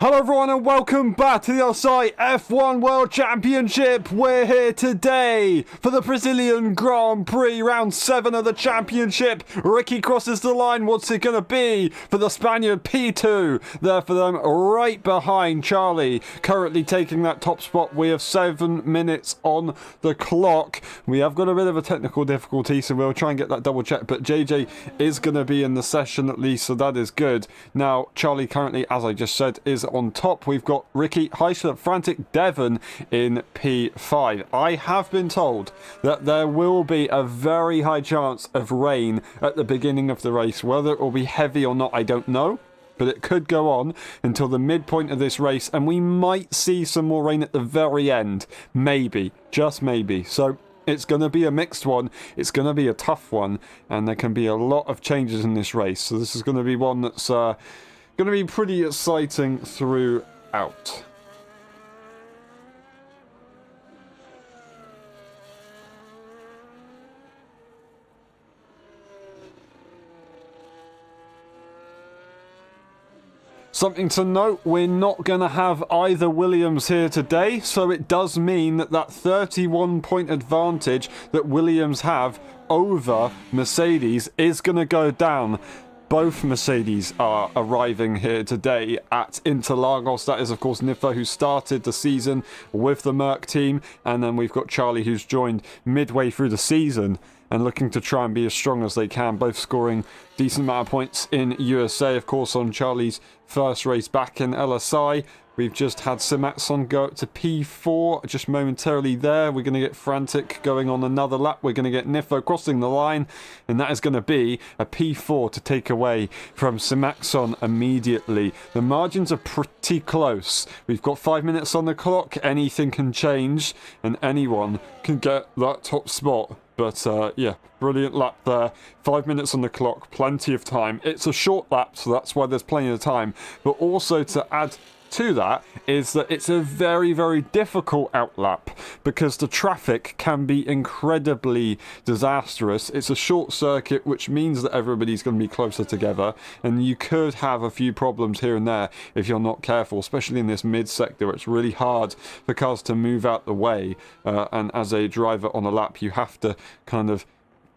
Hello everyone and welcome back to the LSI F1 World Championship. We're here today for the Brazilian Grand Prix, round 7 of the championship. Ricky crosses the line. What's it going to be for the Spaniard? P2 there for them, right behind Charlie, currently taking that top spot. We have 7 minutes on the clock. We have got a bit of a technical difficulty, so we'll try and get that double check, but JJ is going to be in the session at least, so that is good. Now Charlie currently, as I just said, is on top. We've got Ricky, Heisler, Frantic, Devon in P5. I have been told that there will be a very high chance of rain at the beginning of the race. Whether it will be heavy or not, I don't know, but it could go on until the midpoint of this race, and we might see some more rain at the very end. Maybe, just maybe. So it's going to be a mixed one. It's going to be a tough one, and there can be a lot of changes in this race. So this is going to be one that's going to be pretty exciting throughout. Something to note, we're not going to have either Williams here today, so it does mean that that 31-point advantage that Williams have over Mercedes is going to go down. Both Mercedes are arriving here today at Interlagos. That is, of course, Nifo, who started the season with the Merc team. And then we've got Charlie, who's joined midway through the season and looking to try and be as strong as they can. Both scoring decent amount of points in USA, of course, on Charlie's first race back in LSI. We've just had Simatson go up to P4 just momentarily there. We're going to get Frantic going on another lap. We're going to get Nifo crossing the line, and that is going to be a P4 to take away from Simatson immediately. The margins are pretty close. We've got 5 minutes on the clock. Anything can change, and anyone can get that top spot. But yeah, brilliant lap there. 5 minutes on the clock, plenty of time. It's a short lap, so that's why there's plenty of time. But also to add to that is that it's a very, very difficult outlap because the traffic can be incredibly disastrous. It's a short circuit, which means that everybody's going to be closer together, and you could have a few problems here and there if you're not careful, especially in this mid sector. It's really hard for cars to move out the way, and as a driver on a lap, you have to kind of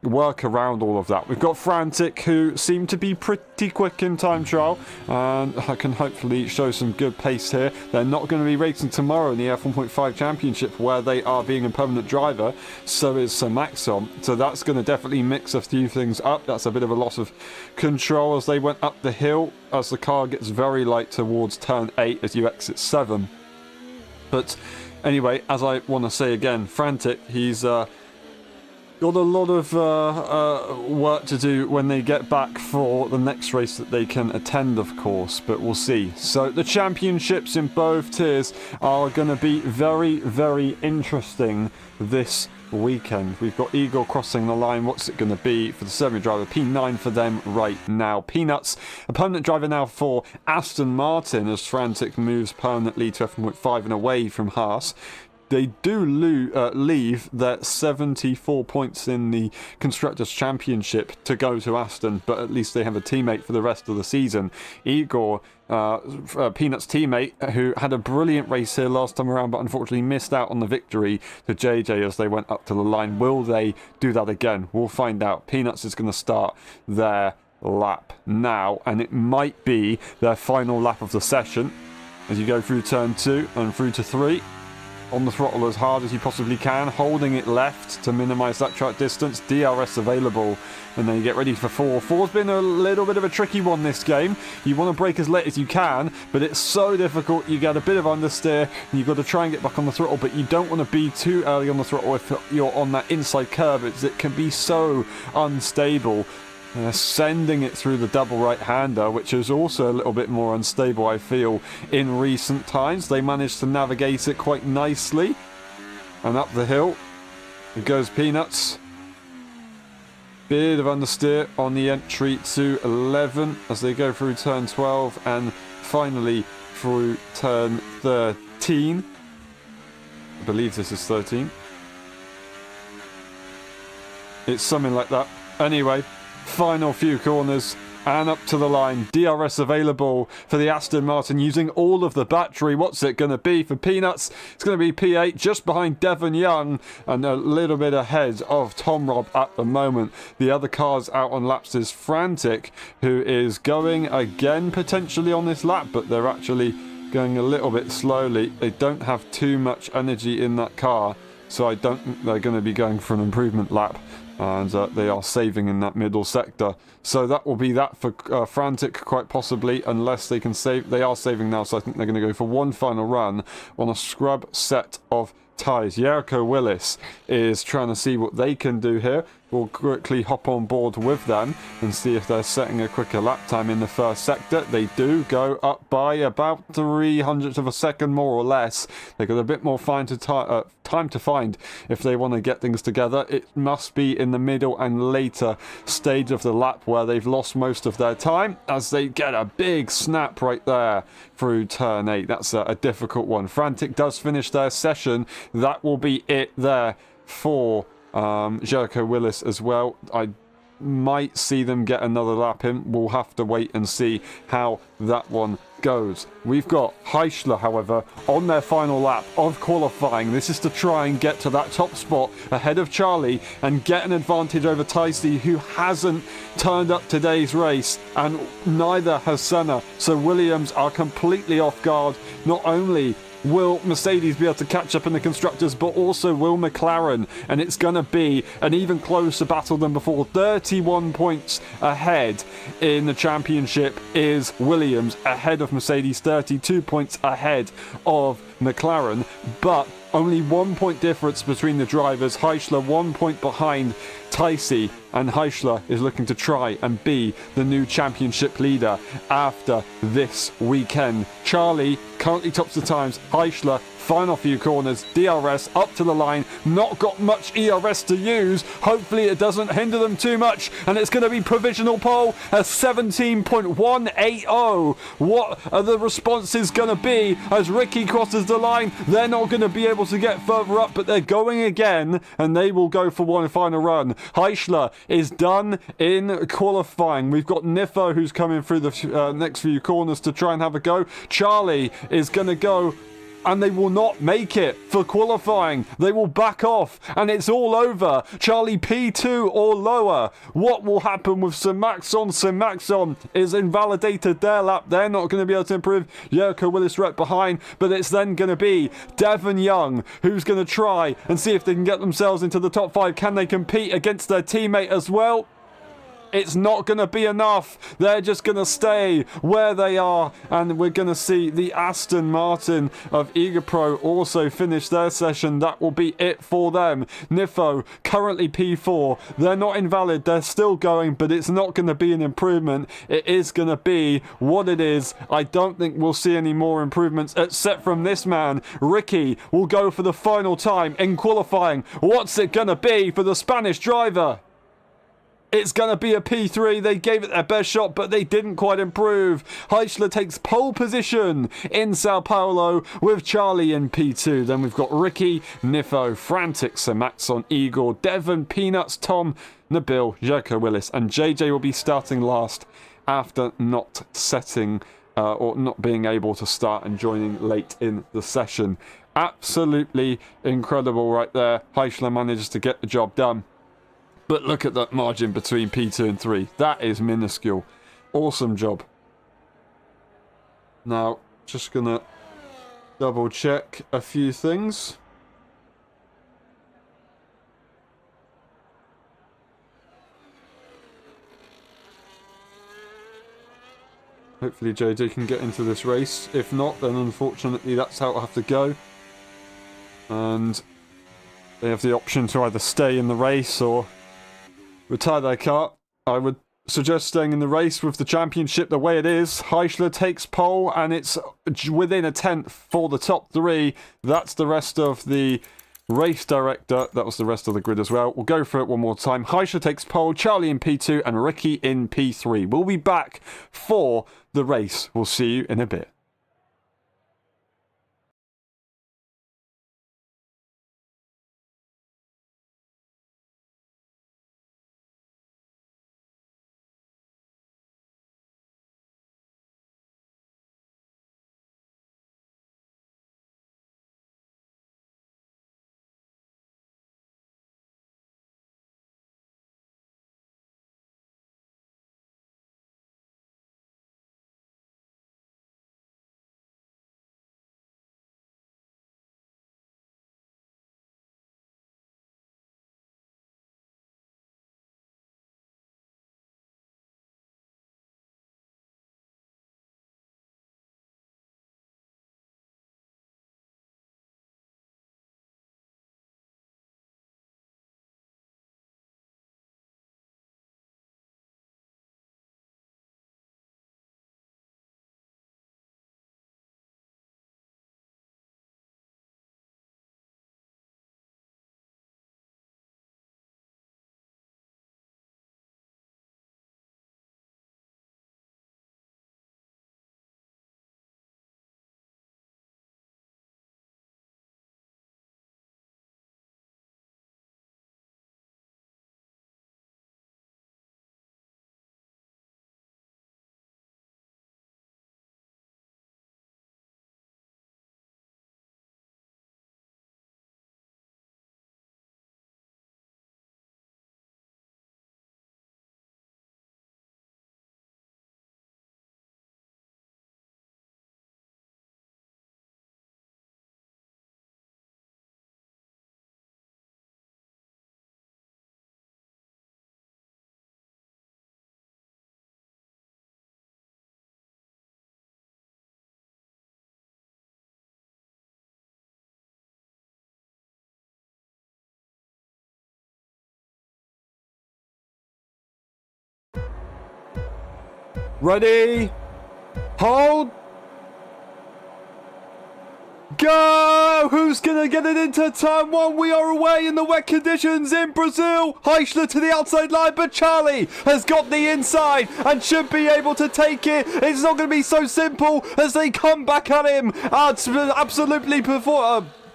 work around all of that. We've got Frantic, who seem to be pretty quick in time trial, and I can hopefully show some good pace here. They're not going to be racing tomorrow in the F1.5 Championship, where they are being a permanent driver. So is Sir Maxon. So that's going to definitely mix a few things up. That's a bit of a loss of control as they went up the hill, as the car gets very light towards turn 8 as you exit 7. But anyway, as I want to say again, Frantic, he's got a lot of work to do when they get back for the next race that they can attend, of course, but we'll see. So the championships in both tiers are going to be very, very interesting this weekend. We've got Igor crossing the line. What's it going to be for the Serbian driver? P9 for them right now. Peanuts, a permanent driver now for Aston Martin, as Frantic moves permanently to F1.5 and away from Haas. They do leave their 74 points in the Constructors' Championship to go to Aston, but at least they have a teammate for the rest of the season. Igor, Peanut's teammate, who had a brilliant race here last time around, but unfortunately missed out on the victory to JJ as they went up to the line. Will they do that again? We'll find out. Peanuts is going to start their lap now, and it might be their final lap of the session as you go through turn 2 and through to 3. On the throttle as hard as you possibly can, holding it left to minimise that track distance. DRS available, and then you get ready for 4. 4's been a little bit of a tricky one this game. You want to brake as late as you can, but it's so difficult. You get a bit of understeer, and you've got to try and get back on the throttle, but you don't want to be too early on the throttle if you're on that inside curve. It can be so unstable. Sending it through the double right-hander, which is also a little bit more unstable, I feel, in recent times. They managed to navigate it quite nicely. And up the hill, it goes Peanuts. Bit of understeer on the entry to 11 as they go through turn 12 and finally through turn 13. I believe this is 13. It's something like that. Anyway, final few corners, and up to the line. DRS available for the Aston Martin using all of the battery. What's it going to be for Peanuts? It's going to be P8 just behind Devon Young and a little bit ahead of Tom Robb at the moment. The other cars out on laps is Frantic, who is going again potentially on this lap, but they're actually going a little bit slowly. They don't have too much energy in that car, so I don't think they're going to be going for an improvement lap, and they are saving in that middle sector. So that will be that for Frantic, quite possibly, unless they can save. They are saving now, so I think they're going to go for one final run on a scrub set of tyres. Jericho Willis is trying to see what they can do here. We'll quickly hop on board with them and see if they're setting a quicker lap time in the first sector. They do go up by about 300ths of a second, more or less. They've got a bit more time to find if they want to get things together. It must be in the middle and later stage of the lap where they've lost most of their time, as they get a big snap right there through turn 8. That's a difficult one. Frantic does finish their session. That will be it there for Jericho Willis as well. I might see them get another lap in. We'll have to wait and see how that one goes. We've got Heischler, however, on their final lap of qualifying. This is to try and get to that top spot ahead of Charlie and get an advantage over Ticey, who hasn't turned up today's race, and neither has Senna. So Williams are completely off guard. Not only will Mercedes be able to catch up in the constructors, but also will McLaren, and it's going to be an even closer battle than before. 31 points ahead in the championship is Williams, ahead of Mercedes, 32 points ahead of McLaren, but only 1 point difference between the drivers. Heischler 1 point behind Ticey, and Heischler is looking to try and be the new championship leader after this weekend. Charlie currently tops the times. Heischler, final few corners, DRS up to the line, not got much ERS to use. Hopefully it doesn't hinder them too much, and it's going to be provisional pole, a 17.180. What are the responses going to be as Ricky crosses the line? They're not going to be able to get further up, but they're going again, and they will go for one final run. Heischler is done in qualifying. We've got Nifo, who's coming through the next few corners to try and have a go. Charlie is going to go, and they will not make it for qualifying. They will back off, and it's all over. Charlie P2 or lower. What will happen with Simaxon? Simaxon is invalidated their lap. They're not going to be able to improve. Jericho Willis right behind, but it's then going to be Devon Young who's going to try and see if they can get themselves into the top 5. Can they compete against their teammate as well? It's not going to be enough. They're just going to stay where they are, and we're going to see the Aston Martin of EagerPro also finish their session. That will be it for them. Nifo currently P4. They're not invalid. They're still going, but it's not going to be an improvement. It is going to be what it is. I don't think we'll see any more improvements except from this man. Ricky will go for the final time in qualifying. What's it going to be for the Spanish driver? It's going to be a P3. They gave it their best shot, but they didn't quite improve. Heischler takes pole position in Sao Paulo with Charlie in P2. Then we've got Ricky, Nifo, Frantic, Simaxon, Igor, Devon, Peanuts, Tom, Nabil, Jericho Willis, and JJ will be starting last after not setting or not being able to start and joining late in the session. Absolutely incredible right there. Heischler manages to get the job done. But look at that margin between P2 and 3. That is minuscule. Awesome job. Now, just going to double check a few things. Hopefully JJ can get into this race. If not, then unfortunately that's how it'll have to go. And they have the option to either stay in the race or retire their car. I would suggest staying in the race with the championship the way it is. Heischler takes pole, and it's within a tenth for the top 3. That's the rest of the race director. That was the rest of the grid as well. We'll go for it one more time. Heischler takes pole, Charlie in P2, and Ricky in P3. We'll be back for the race. We'll see you in a bit. Ready? Hold. Go! Who's gonna get it into turn one? We are away in the wet conditions in Brazil. Heischler to the outside line, but Charlie has got the inside and should be able to take it. It's not going to be so simple as they come back at him. Absolutely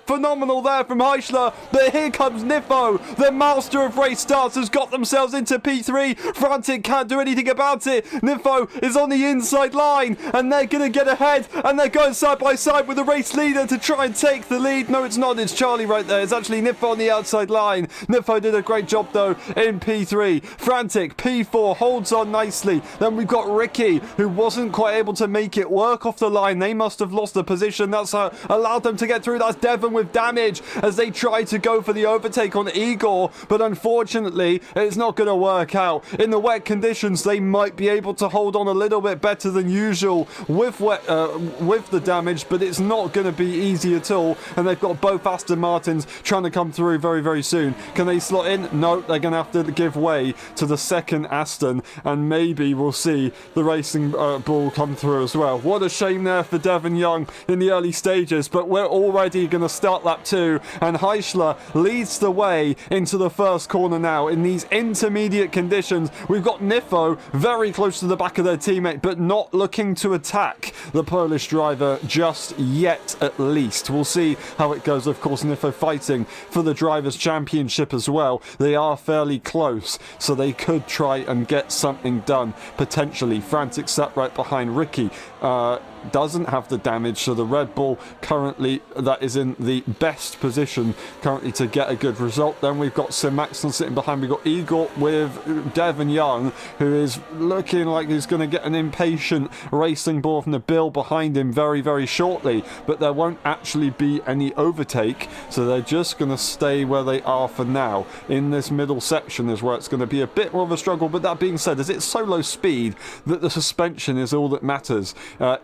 phenomenal there from Heischler, but here comes Niffo, the master of race starts, has got themselves into P3. Frantic can't do anything about it. Niffo is on the inside line, and they're going to get ahead, and they're going side by side with the race leader to try and take the lead. No, it's not. It's Charlie right there. It's actually Niffo on the outside line. Niffo did a great job, though, in P3. Frantic, P4, holds on nicely. Then we've got Ricky, who wasn't quite able to make it work off the line. They must have lost the position. That's allowed them to get through. That's Devon with damage as they try to go for the overtake on Igor, but unfortunately it's not going to work out. In the wet conditions they might be able to hold on a little bit better than usual with the damage, but it's not going to be easy at all, and they've got both Aston Martins trying to come through very, very soon. Can they slot in? No, they're going to have to give way to the second Aston, and maybe we'll see the racing ball come through as well. What a shame there for Devon Young in the early stages, but we're already going to start lap 2, and Heischler leads the way into the first corner now in these intermediate conditions. We've got Niffo very close to the back of their teammate, but not looking to attack the Polish driver just yet, at least. We'll see how it goes. Of course, Niffo fighting for the Drivers' Championship as well. They are fairly close, so they could try and get something done, potentially. Frantic sat right behind Ricky. Doesn't have the damage, so the Red Bull currently that is in the best position currently to get a good result. Then we've got Sim Maxson sitting behind. We've got Igor with Devon Young, who is looking like he's going to get an impatient racing ball from the Bill behind him very, very shortly, but there won't actually be any overtake, so they're just going to stay where they are for now. In this middle section is where it's going to be a bit more of a struggle, but that being said, as it's so low speed that the suspension is all that matters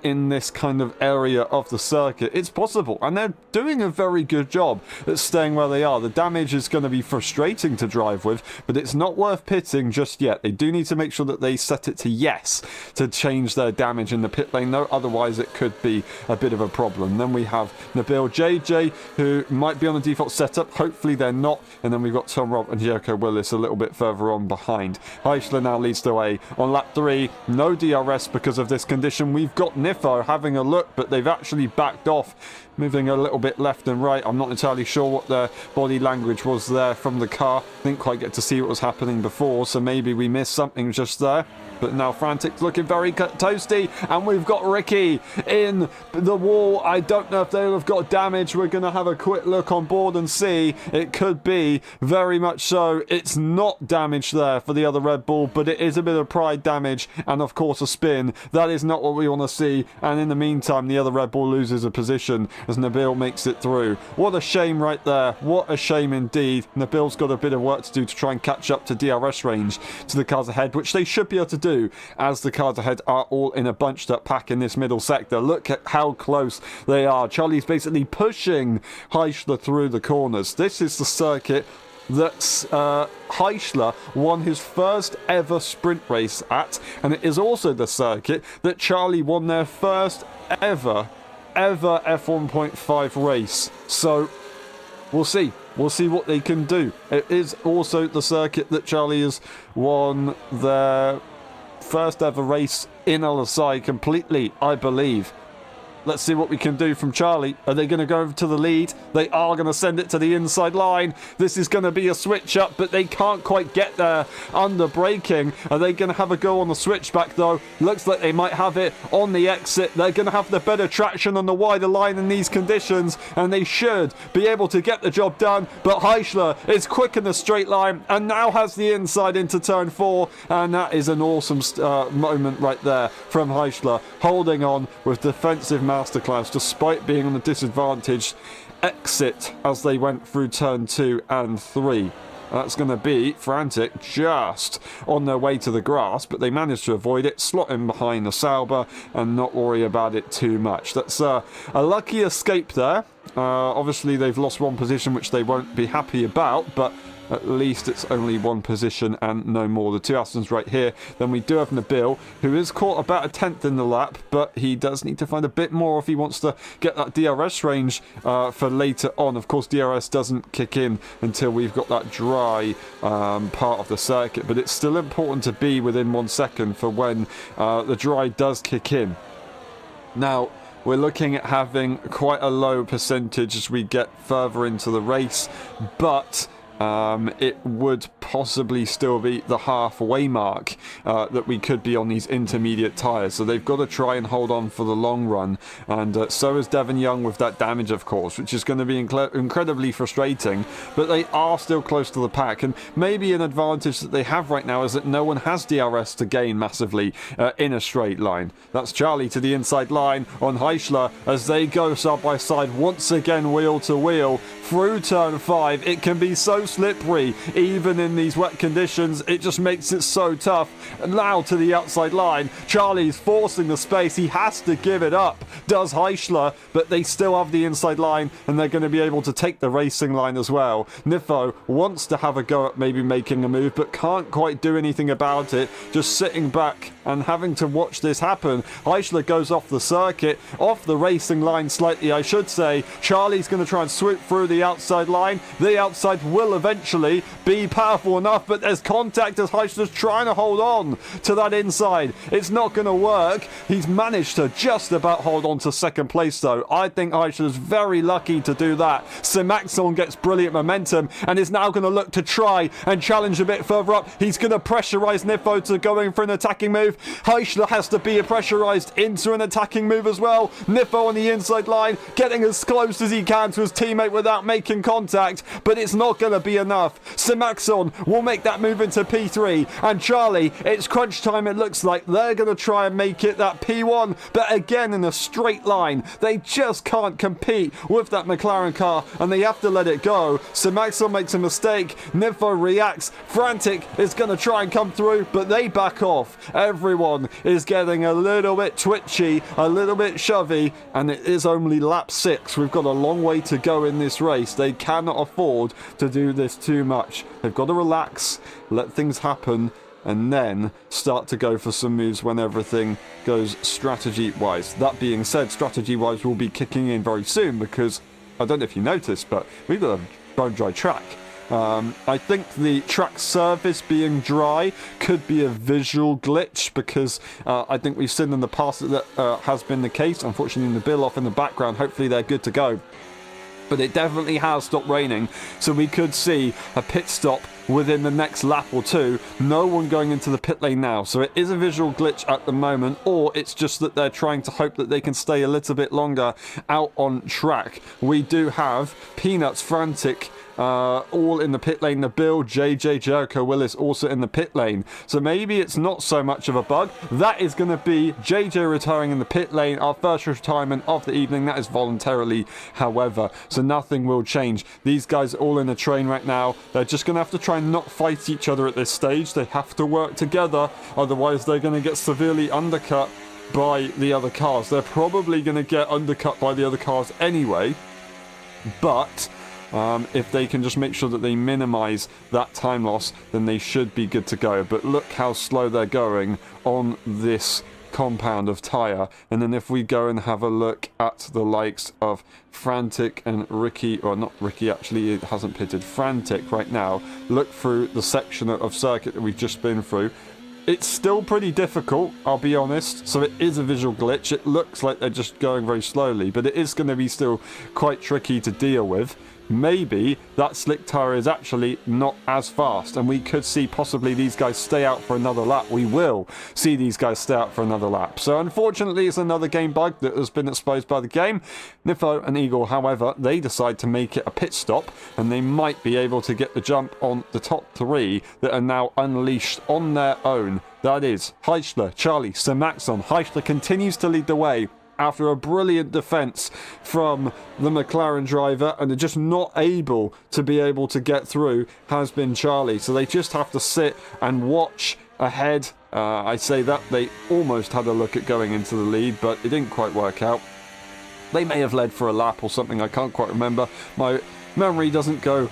in this kind of area of the circuit. It's possible, and they're doing a very good job at staying where they are. The damage is going to be frustrating to drive with, but it's not worth pitting just yet. They do need to make sure that they set it to yes to change their damage in the pit lane, though, otherwise it could be a bit of a problem. Then we have Nabil JJ, who might be on the default setup. Hopefully they're not. And then we've got Tom Robb and Jericho Willis a little bit further on behind. Heischler now leads the way on lap 3. No DRS because of this condition. We've got Niffo having a look, but they've actually backed off, moving a little bit left and right. I'm not entirely sure what their body language was there from the car. Didn't quite get to see what was happening before, so maybe we missed something just there. But now Frantic's looking very toasty, and we've got Ricky in the wall. I don't know if they'll have got damage. We're going to have a quick look on board and see. It could be very much so. It's not damage there for the other Red Bull, but it is a bit of pride damage, and of course a spin. That is not what we want to see, and in the meantime the other Red Bull loses a position as Nabil makes it through. What a shame right there. What a shame indeed. Nabil's got a bit of work to do to try and catch up to DRS range to the cars ahead, which they should be able to do, as the cars ahead are all in a bunched up pack in this middle sector. Look at how close they are. Charlie's basically pushing Heischler through the corners. This is the circuit that Heischler won his first ever sprint race at, and it is also the circuit that Charlie won their first ever F1.5 race. So we'll see. We'll see what they can do. It is also the circuit that Charlie has won their first ever race in LSI completely, I believe. Let's see what we can do from Charlie. Are they going to go over to the lead? They are going to send it to the inside line. This is going to be a switch up, but they can't quite get there under braking. Are they going to have a go on the switchback, though? Looks like they might have it on the exit. They're going to have the better traction on the wider line in these conditions, and they should be able to get the job done. But Heischler is quick in the straight line and now has the inside into turn 4, and that is an awesome moment right there from Heischler, holding on with defensive masterclass despite being on the disadvantaged exit as they went through turn 2 and 3. That's going to be Frantic just on their way to the grass, but they managed to avoid it, slot in behind the Sauber and not worry about it too much. That's a lucky escape there. Obviously they've lost one position which they won't be happy about, but at least it's only one position and no more. The two Astons right here. Then we do have Nabil, who is caught about a 10th in the lap, but he does need to find a bit more if he wants to get that DRS range for later on. Of course, DRS doesn't kick in until we've got that dry part of the circuit, but it's still important to be within 1 second for when the dry does kick in. Now, we're looking at having quite a low percentage as we get further into the race, but it would possibly still be the halfway mark that we could be on these intermediate tyres. So they've got to try and hold on for the long run. And so is Devon Young with that damage, of course, which is going to be incredibly frustrating. But they are still close to the pack. And maybe an advantage that they have right now is that no one has DRS to gain massively in a straight line. That's Charlie to the inside line on Heichler as they go side by side once again, wheel to wheel through turn 5. It can be so slippery even in these wet conditions. It just makes it so tough. And now to the outside line, Charlie's forcing the space. He has to give it up, does Heichler, but they still have the inside line and they're going to be able to take the racing line as well. Nifo wants to have a go at maybe making a move but can't quite do anything about it, just sitting back and having to watch this happen. Heichler goes off the circuit, off the racing line slightly I should say. Charlie's going to try and swoop through the outside line. The outside will eventually be powerful enough, but there's contact as Heichler's trying to hold on to that inside. It's not going to work. He's managed to just about hold on to second place though. I think Heichler's very lucky to do that. Simaxon gets brilliant momentum and is now going to look to try and challenge a bit further up. He's going to pressurize Nifo to going for an attacking move. Heichler has to be pressurized into an attacking move as well. Nifo on the inside line, getting as close as he can to his teammate without making contact, but it's not going to be enough. Simaxon will make that move into P3, and Charlie, it's crunch time. It looks like they're going to try and make it that P1, but again in a straight line. They just can't compete with that McLaren car, and they have to let it go. Simaxon makes a mistake. Nifo reacts. Frantic is going to try and come through, but they back off. Everyone is getting a little bit twitchy, a little bit shovey, and it is only lap 6. We've got a long way to go in this race. They cannot afford to do this too much. They've got to relax, let things happen, and then start to go for some moves when everything goes strategy-wise. That being said, strategy-wise will be kicking in very soon because, I don't know if you noticed, but we've got a bone dry track. I think the track surface being dry could be a visual glitch because I think we've seen in the past that has been the case. Unfortunately, the bill off in the background, hopefully they're good to go. But it definitely has stopped raining, so we could see a pit stop within the next lap or two. No one going into the pit lane now, so it is a visual glitch at the moment, or it's just that they're trying to hope that they can stay a little bit longer out on track. We do have Peanuts, Frantic, all in the pit lane. Nabil, JJ, Jericho Willis also in the pit lane. So maybe it's not so much of a bug. That is going to be JJ retiring in the pit lane. Our first retirement of the evening. That is voluntarily, however. So nothing will change. These guys are all in a train right now. They're just going to have to try and not fight each other at this stage. They have to work together. Otherwise, they're going to get severely undercut by the other cars. They're probably going to get undercut by the other cars anyway. But if they can just make sure that they minimize that time loss, then they should be good to go. But look how slow they're going on this compound of tyre. And then if we go and have a look at the likes of Frantic and Ricky, or not Ricky actually, it hasn't pitted, Frantic right now, look through the section of circuit that we've just been through. It's still pretty difficult, I'll be honest, so it is a visual glitch. It looks like they're just going very slowly, but it is going to be still quite tricky to deal with. Maybe that slick tyre is actually not as fast, and we could see possibly these guys stay out for another lap. We will see these guys stay out for another lap. So unfortunately, it's another game bug that has been exposed by the game. Nifo and Eagle, however, they decide to make it a pit stop, and they might be able to get the jump on the top 3 that are now unleashed on their own. That is Heichler, Charlie, Simaxon. Heichler continues to lead the way after a brilliant defense from the McLaren driver, and they're just not able to get through has been Charlie. So they just have to sit and watch ahead. I say that they almost had a look at going into the lead, but it didn't quite work out. They may have led for a lap or something, I can't quite remember. My memory doesn't go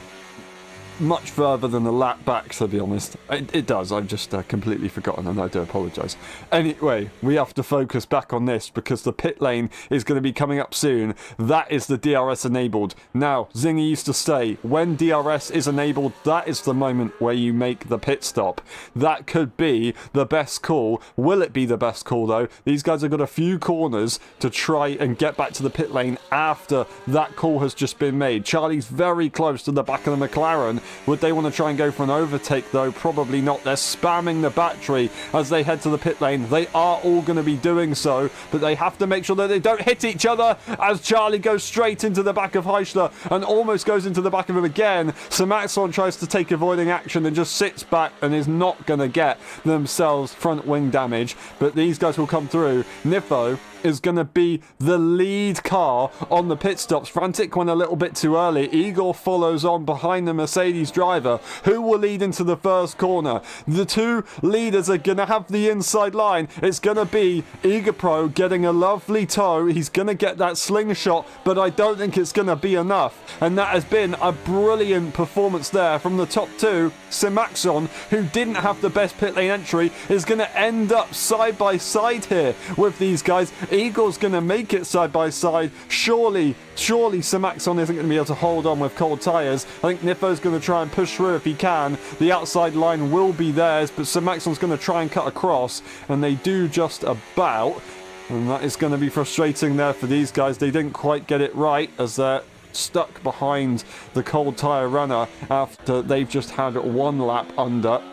much further than a lap back, to be honest. It does. I've just completely forgotten, and I do apologise. Anyway, we have to focus back on this because the pit lane is going to be coming up soon. That is the DRS enabled. Now, Zingy used to say, when DRS is enabled, that is the moment where you make the pit stop. That could be the best call. Will it be the best call, though? These guys have got a few corners to try and get back to the pit lane after that call has just been made. Charlie's very close to the back of the McLaren. Would they want to try and go for an overtake, though? Probably not. They're spamming the battery as they head to the pit lane. They are all going to be doing so, but they have to make sure that they don't hit each other as Charlie goes straight into the back of Heisler and almost goes into the back of him again. So Maxon tries to take avoiding action and just sits back and is not going to get themselves front wing damage, but these guys will come through. Nifo is going to be the lead car on the pit stops. Frantic went a little bit too early. Igor follows on behind the Mercedes driver, who will lead into the first corner. The two leaders are going to have the inside line. It's going to be Igor Pro getting a lovely toe. He's going to get that slingshot, but I don't think it's going to be enough. And that has been a brilliant performance there from the top two. Simaxon, who didn't have the best pit lane entry, is going to end up side by side here with these guys. Igor's going to make it side by side. Surely Simaxon isn't going to be able to hold on with cold tyres. I think Nifo's going to try and push through if he can. The outside line will be theirs, but Simaxon's going to try and cut across, and they do just about. And that is going to be frustrating there for these guys. They didn't quite get it right as they're stuck behind the cold tyre runner after they've just had one lap under.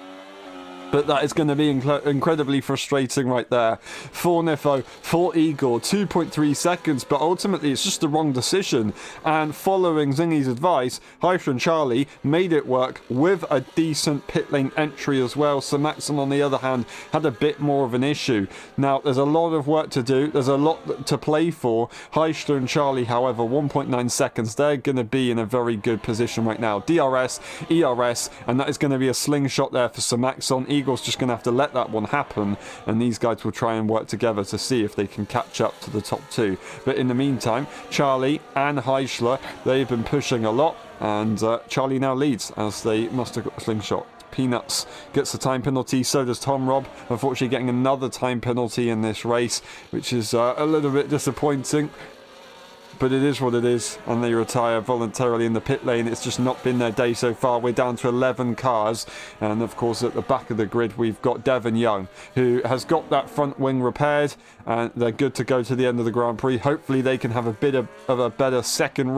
But that is going to be incredibly frustrating right there for Nifo, for Igor. 2.3 seconds, but ultimately it's just the wrong decision. And following Zingy's advice, Heisler and Charlie made it work with a decent pit lane entry as well. So Maxon, on the other hand, had a bit more of an issue. Now, there's a lot of work to do. There's a lot to play for. Heisler and Charlie, however, 1.9 seconds. They're going to be in a very good position right now. DRS, ERS, and that is going to be a slingshot there for Simaxon. Igor's just going to have to let that one happen, and these guys will try and work together to see if they can catch up to the top two. But in the meantime, Charlie and Heisler, they've been pushing a lot, and Charlie now leads as they must have got a slingshot. Peanuts gets the time penalty, so does Tom Robb, unfortunately getting another time penalty in this race, which is a little bit disappointing. But it is what it is, and they retire voluntarily in the pit lane. It's just not been their day so far. We're down to 11 cars, and of course at the back of the grid we've got Devon Young, who has got that front wing repaired, and they're good to go to the end of the Grand Prix. Hopefully they can have a bit of a better second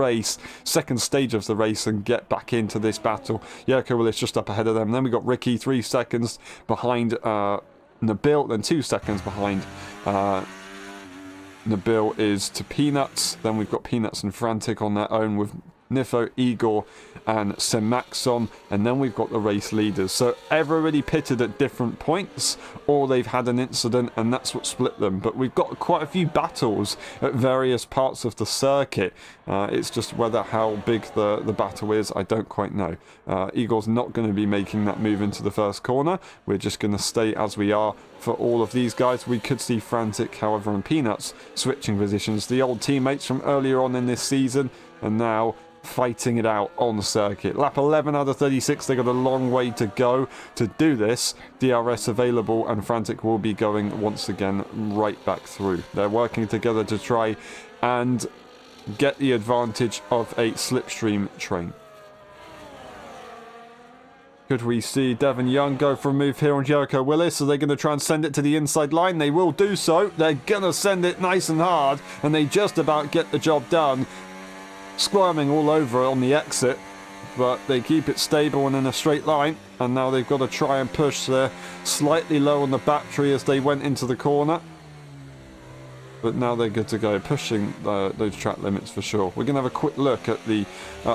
stage of the race, and get back into this battle. Yerko Willis just up ahead of them. Then we got Ricky 3 seconds behind Nabil, then 2 seconds behind Nabil is to Peanuts. Then we've got Peanuts and Frantic on their own with Nifo, Igor and Simaxon, and then we've got the race leaders. So everybody pitted at different points, or they've had an incident, and that's what split them. But we've got quite a few battles at various parts of the circuit. It's just how big the battle is, I don't quite know. Igor's not going to be making that move into the first corner. We're just going to stay as we are for all of these guys. We could see Frantic, however, and Peanuts switching positions. The old teammates from earlier on in this season, and now fighting it out on the circuit. Lap 11 out of 36, they got a long way to go to do this. DRS available, and Frantic will be going once again right back through. They're working together to try and get the advantage of a slipstream train. Could we see Devon Young go for a move here on Jericho Willis? Are they going to try and send it to the inside line? They will do so. They're going to send it nice and hard, and they just about get the job done. Squirming all over on the exit, but they keep it stable and in a straight line, and now they've got to try and push. They're slightly low on the battery as they went into the corner, but now they're good to go, pushing those track limits for sure. We're going to have a quick look at the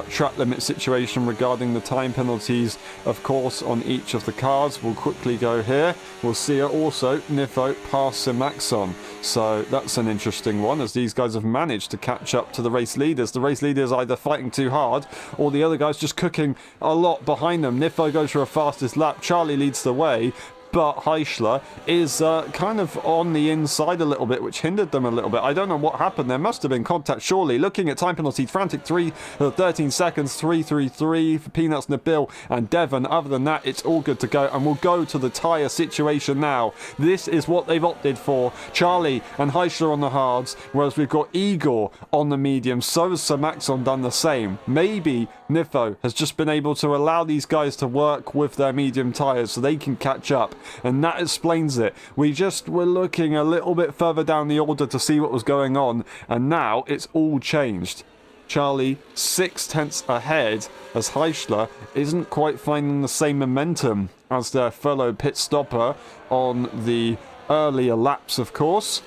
track limit situation regarding the time penalties, of course, on each of the cars. We'll quickly go here. We'll see also Nifo pass Simaxon. So that's an interesting one, as these guys have managed to catch up to the race leaders. The race leaders either fighting too hard, or the other guys just cooking a lot behind them. Nifo goes for a fastest lap. Charlie leads the way, but Heischler is kind of on the inside a little bit, which hindered them a little bit. I don't know what happened. There must have been contact, surely. Looking at time penalty, frantic 13 seconds, 3-3-3 for Peanuts, Nabil, and Devon. Other than that, it's all good to go, and we'll go to the tyre situation now. This is what they've opted for. Charlie and Heischler on the hards, whereas we've got Igor on the medium. So has Sir Maxon done the same. Maybe Nifo has just been able to allow these guys to work with their medium tyres so they can catch up, and that explains it. We just were looking a little bit further down the order to see what was going on, and now it's all changed. Charlie 6/10 ahead, as Heischler isn't quite finding the same momentum as their fellow pit stopper on the earlier laps, of course.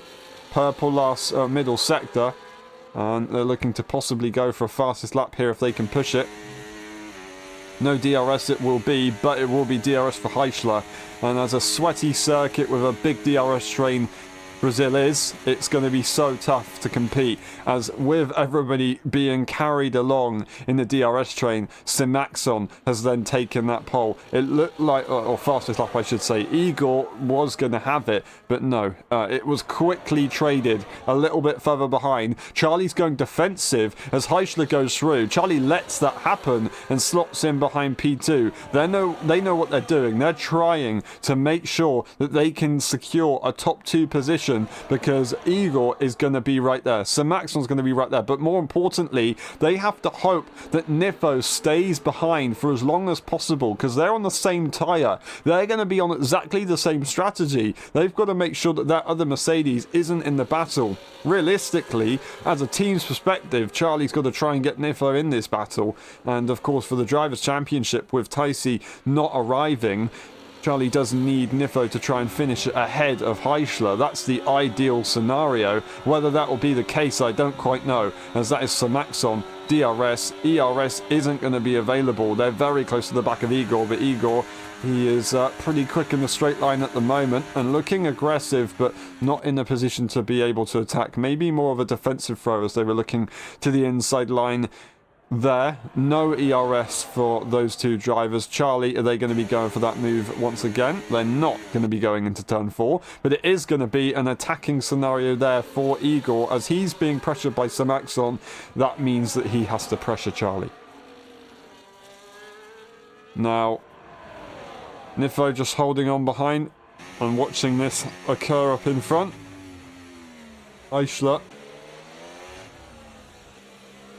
Purple last middle sector, and they're looking to possibly go for a fastest lap here if they can push it. No DRS it will be, but it will be DRS for Heischler. And as a sweaty circuit with a big DRS train Brazil is, it's going to be so tough to compete, as with everybody being carried along in the DRS train, Simaxon has then taken that pole. It looked like, or fastest lap I should say, Igor was going to have it, but no, it was quickly traded a little bit further behind. Charlie's going defensive as Heischler goes through. Charlie lets that happen and slots in behind P2. They know what they're doing. They're trying to make sure that they can secure a top 2 position, because Igor is going to be right there. Sir Maxon's going to be right there. But more importantly, they have to hope that Nifo stays behind for as long as possible, because they're on the same tyre. They're going to be on exactly the same strategy. They've got to make sure that that other Mercedes isn't in the battle. Realistically, as a team's perspective, Charlie's got to try and get Nifo in this battle. And of course, for the Drivers' Championship, with Tycee not arriving, Charlie does need Nifo to try and finish ahead of Heischler. That's the ideal scenario. Whether that will be the case, I don't quite know, as that is Sir Maxon. DRS, ERS isn't going to be available. They're very close to the back of Igor, but Igor, he is pretty quick in the straight line at the moment and looking aggressive, but not in a position to be able to attack. Maybe more of a defensive throw, as they were looking to the inside line there. No ERS for those two drivers. Charlie, are they going to be going for that move once again? They're not going to be going into turn 4, but it is going to be an attacking scenario there for Igor, as he's being pressured by Simaxon. That means that he has to pressure Charlie. Now, Nifo just holding on behind and watching this occur up in front. Heischler,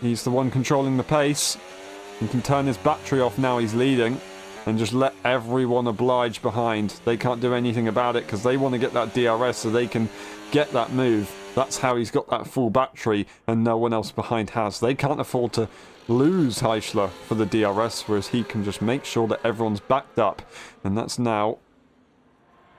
he's the one controlling the pace. He can turn his battery off now he's leading and just let everyone oblige behind. They can't do anything about it because they want to get that DRS so they can get that move. That's how he's got that full battery and no one else behind has. They can't afford to lose Heischler for the DRS, whereas he can just make sure that everyone's backed up. And that's now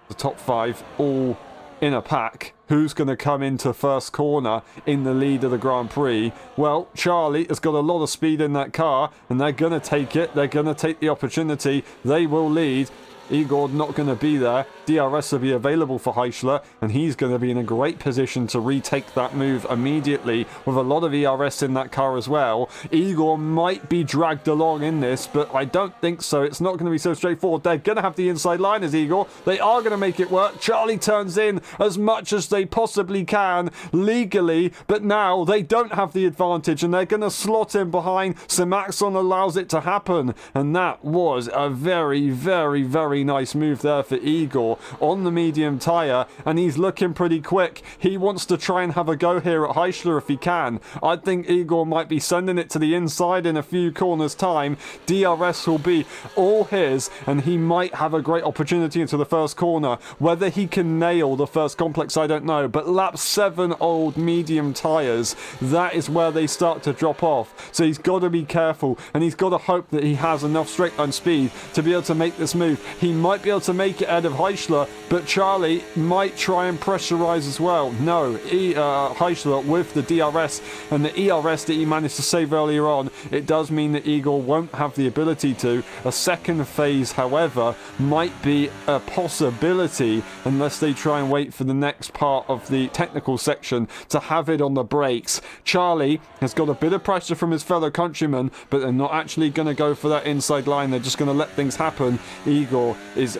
the top 5 all in a pack. Who's going to come into first corner in the lead of the Grand Prix? Well, Charlie has got a lot of speed in that car, and they're going to take it. They're going to take the opportunity. They will lead. Igor not going to be there. DRS will be available for Heischler, and he's going to be in a great position to retake that move immediately with a lot of ERS in that car as well. Igor might be dragged along in this, but I don't think so. It's not going to be so straightforward. They're going to have the inside line as Igor. They are going to make it work. Charlie turns in as much as they possibly can legally, but now they don't have the advantage, and they're going to slot in behind. Simaxon allows it to happen, and that was a very, very, very nice move there for Igor on the medium tyre, and he's looking pretty quick. He wants to try and have a go here at Heischler if he can. I think Igor might be sending it to the inside in a few corners time. DRS will be all his, and he might have a great opportunity into the first corner. Whether he can nail the first complex, I don't know, but lap 7 old medium tyres, that is where they start to drop off. So he's got to be careful, and he's got to hope that he has enough straight line speed to be able to make this move. He might be able to make it ahead of Heischler, but Charlie might try and pressurize as well. No, Heischler with the DRS and the ERS that he managed to save earlier on, it does mean that Igor won't have the ability to. A second phase, however, might be a possibility unless they try and wait for the next part of the technical section to have it on the brakes. Charlie has got a bit of pressure from his fellow countrymen, but they're not actually going to go for that inside line. They're just going to let things happen. Igor is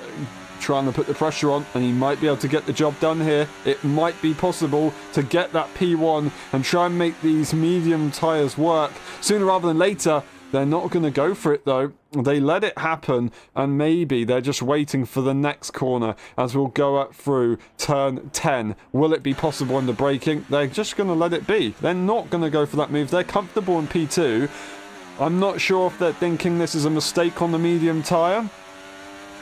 trying to put the pressure on, and he might be able to get the job done here. It might be possible to get that P1 and try and make these medium tyres work sooner rather than later. They're not going to go for it though. They let it happen, and maybe they're just waiting for the next corner as we'll go up through turn 10. Will it be possible in the braking? They're just going to let it be. They're not going to go for that move. They're comfortable in P2. I'm not sure if they're thinking this is a mistake on the medium tyre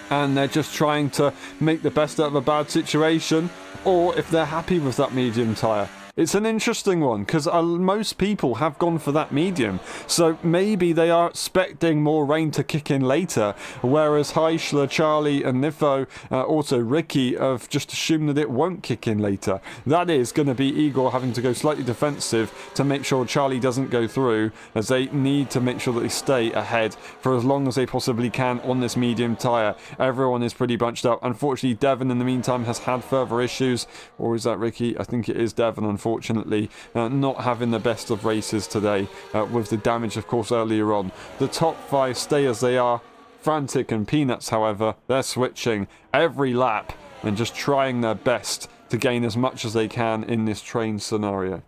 and they're just trying to make the best out of a bad situation, or if they're happy with that medium tyre. It's an interesting one, because most people have gone for that medium, so maybe they are expecting more rain to kick in later, whereas Heischler, Charlie and Nifo, also Ricky, have just assumed that it won't kick in later. That is going to be Igor having to go slightly defensive to make sure Charlie doesn't go through, as they need to make sure that they stay ahead for as long as they possibly can on this medium tyre. Everyone is pretty bunched up. Unfortunately, Devon in the meantime has had further issues, or is that Ricky? I think it is Devon, unfortunately, not having the best of races today, with the damage of course earlier on. The top 5 stay as they are. Frantic and Peanuts, however, they're switching every lap and just trying their best to gain as much as they can in this train scenario.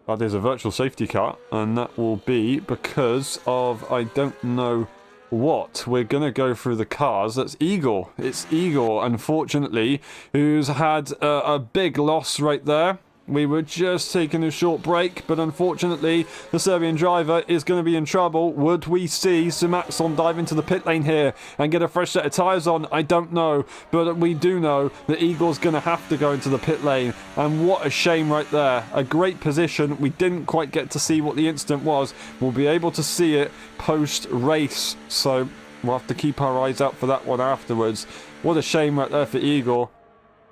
That is a virtual safety car, and that will be because of, I don't know what. We're going to go through the cars. That's Igor. It's Igor, unfortunately, who's had a big loss right there. We were just taking a short break, but unfortunately, the Serbian driver is going to be in trouble. Would we see Sumaxon dive into the pit lane here and get a fresh set of tyres on? I don't know, but we do know that Igor's going to have to go into the pit lane, and what a shame right there. A great position. We didn't quite get to see what the incident was. We'll be able to see it post-race, so we'll have to keep our eyes out for that one afterwards. What a shame right there for Igor.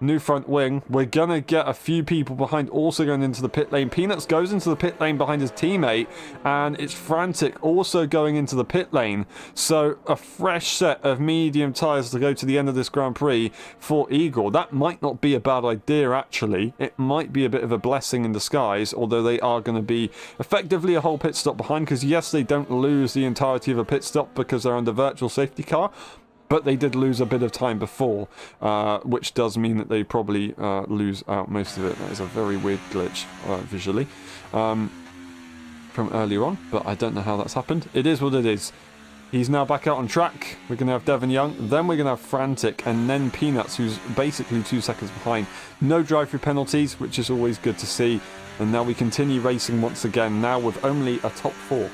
New front wing. We're gonna get a few people behind also going into the pit lane. Peanuts goes into the pit lane behind his teammate, and it's Frantic also going into the pit lane. So a fresh set of medium tyres to go to the end of this Grand Prix for Igor. That might not be a bad idea, actually. It might be a bit of a blessing in disguise, although they are going to be effectively a whole pit stop behind, because yes, they don't lose the entirety of a pit stop because they're under virtual safety car, but they did lose a bit of time before, which does mean that they probably lose out most of it. That is a very weird glitch visually from earlier on, but I don't know how that's happened. It is what it is. He's now back out on track. We're going to have Devon Young, then we're going to have Frantic, and then Peanuts, who's basically 2 seconds behind. No drive-through penalties, which is always good to see. And now we continue racing once again, now with only a top 4.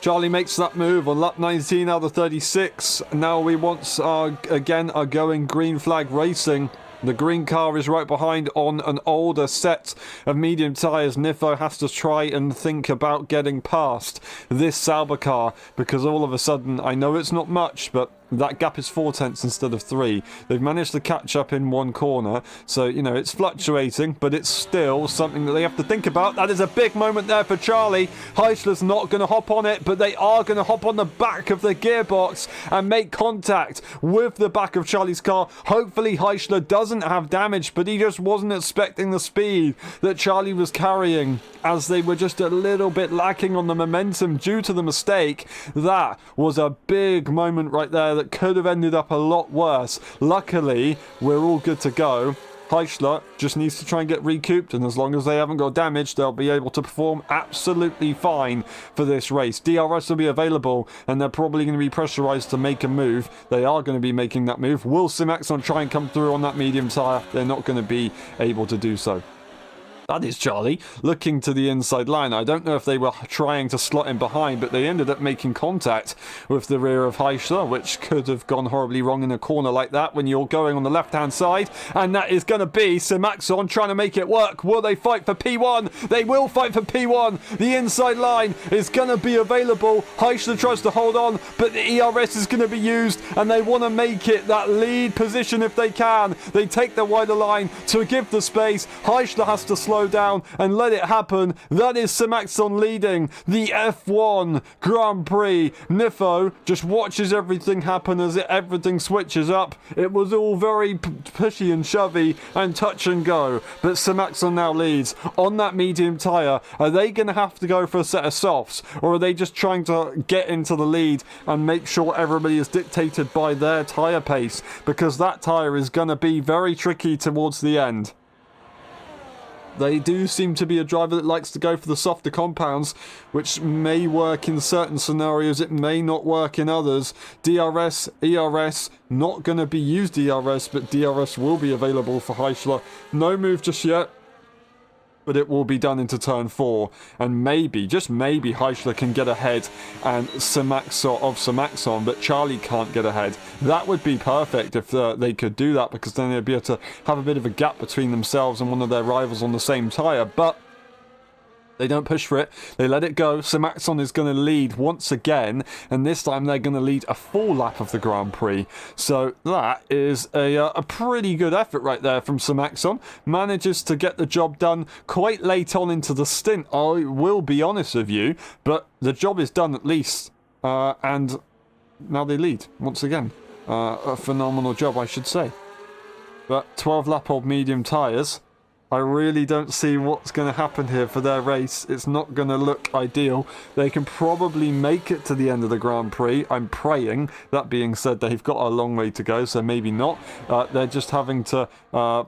Charlie makes that move on lap 19 out of 36. Now we once again are going green flag racing. The green car is right behind on an older set of medium tyres. Nifo has to try and think about getting past this Sauber car, because all of a sudden, I know it's not much, but that gap is 4 tenths instead of 3. They've managed to catch up in one corner, so, you know, it's fluctuating, but it's still something that they have to think about. That is a big moment there for Charlie. Heischler's not going to hop on it, but they are going to hop on the back of the gearbox and make contact with the back of Charlie's car. Hopefully Heischler doesn't have damage, but he just wasn't expecting the speed that Charlie was carrying, as they were just a little bit lacking on the momentum due to the mistake. That was a big moment right there that could have ended up a lot worse. Luckily, we're all good to go. Heischler just needs to try and get recouped, and as long as they haven't got damage, they'll be able to perform absolutely fine for this race. DRS will be available, and they're probably going to be pressurized to make a move. They are going to be making that move. Will Simaxon try and come through on that medium tyre? They're not going to be able to do so. That is Charlie looking to the inside line. I don't know if they were trying to slot in behind, but they ended up making contact with the rear of Heischler, which could have gone horribly wrong in a corner like that when you're going on the left-hand side. And that is going to be Simaxon trying to make it work. Will they fight for P1? They will fight for P1. The inside line is going to be available. Heischler tries to hold on, but the ERS is going to be used, and they want to make it that lead position if they can. They take the wider line to give the space. Heischler has to slow down and let it happen. That is Simaxon leading the F1 Grand Prix. Nifo just watches everything happen as everything switches up. It was all very pushy and shovey and touch and go, but Simaxon now leads on that medium tyre. Are they going to have to go for a set of softs, or are they just trying to get into the lead and make sure everybody is dictated by their tyre pace, because that tyre is going to be very tricky towards the end. They do seem to be a driver that likes to go for the softer compounds, which may work in certain scenarios, it may not work in others. DRS, ERS, not going to be used DRS, but DRS will be available for Heischler. No move just yet, but it will be done into turn 4, and maybe, just maybe, Heischler can get ahead and Simaxon, but Charlie can't get ahead. That would be perfect if they could do that, because then they'd be able to have a bit of a gap between themselves and one of their rivals on the same tyre, but they don't push for it. They let it go. Simaxon is going to lead once again, and this time they're going to lead a full lap of the Grand Prix. So that is a pretty good effort right there from Simaxon. Manages to get the job done quite late on into the stint, I will be honest with you, but the job is done at least. And now they lead once again. A phenomenal job, I should say. But 12 lap old medium tyres. I really don't see what's going to happen here for their race. It's not going to look ideal. They can probably make it to the end of the Grand Prix. I'm praying. That being said, they've got a long way to go, so maybe not. They're just having to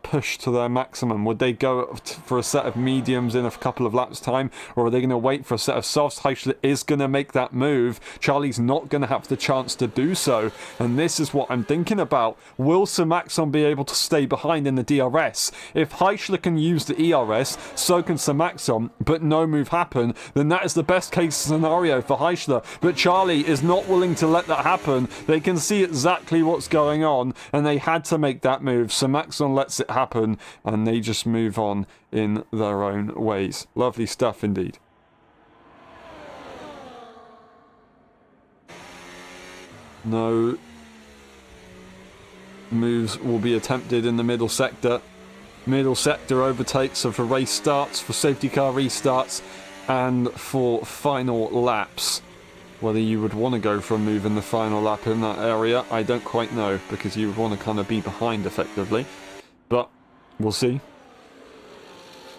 push to their maximum. Would they go for a set of mediums in a couple of laps' time, or are they going to wait for a set of softs? Heischler is going to make that move. Charlie's not going to have the chance to do so, and this is what I'm thinking about. Will Simaxon be able to stay behind in the DRS? If Heischler can use the ERS, so can Simaxon, but no move happen, then that is the best case scenario for Heischler. But Charlie is not willing to let that happen. They can see exactly what's going on, and they had to make that move. Simaxon lets it happen, and they just move on in their own ways. Lovely stuff indeed. No moves will be attempted in the middle sector. Middle sector overtakes are for race starts, for safety car restarts, and for final laps. Whether you would want to go for a move in the final lap in that area, I don't quite know, because you would want to kind of be behind effectively. But we'll see.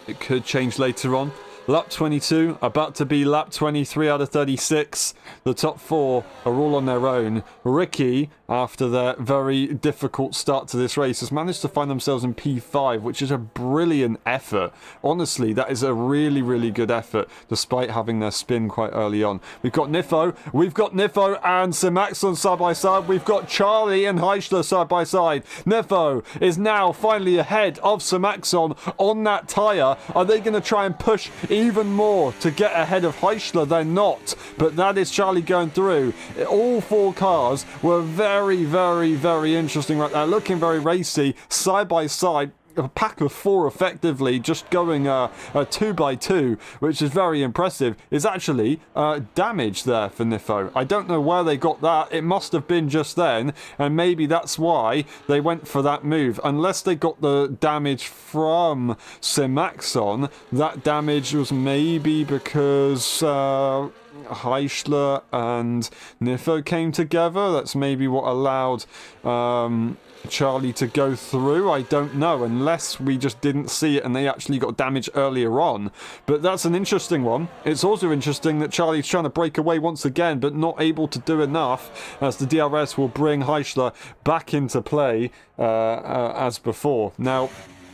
It could change later on. Lap 22, about to be lap 23 out of 36. The top 4 are all on their own. Ricky, after their very difficult start to this race, has managed to find themselves in P5, which is a brilliant effort. Honestly, that is a really, really good effort, despite having their spin quite early on. We've got Nifo and Simaxon side by side. We've got Charlie and Heischler side by side. Nifo is now finally ahead of Simaxon on that tyre. Are they going to try and push even more to get ahead of Heischler? They're not, but that is Charlie going through. All 4 cars were very, very, very interesting right now, looking very racy, side by side. A pack of 4 effectively, just going a 2x2, which is very impressive. Is actually damage there for Nifo. I don't know where they got that. It must have been just then, and maybe that's why they went for that move. Unless they got the damage from Simaxon, that damage was maybe because Heischler and Nifo came together. That's maybe what allowed Charlie to go through. I don't know, unless we just didn't see it and they actually got damage earlier on. But that's an interesting one. It's also interesting that Charlie's trying to break away once again, but not able to do enough, as the DRS will bring Heischler back into play as before. Now,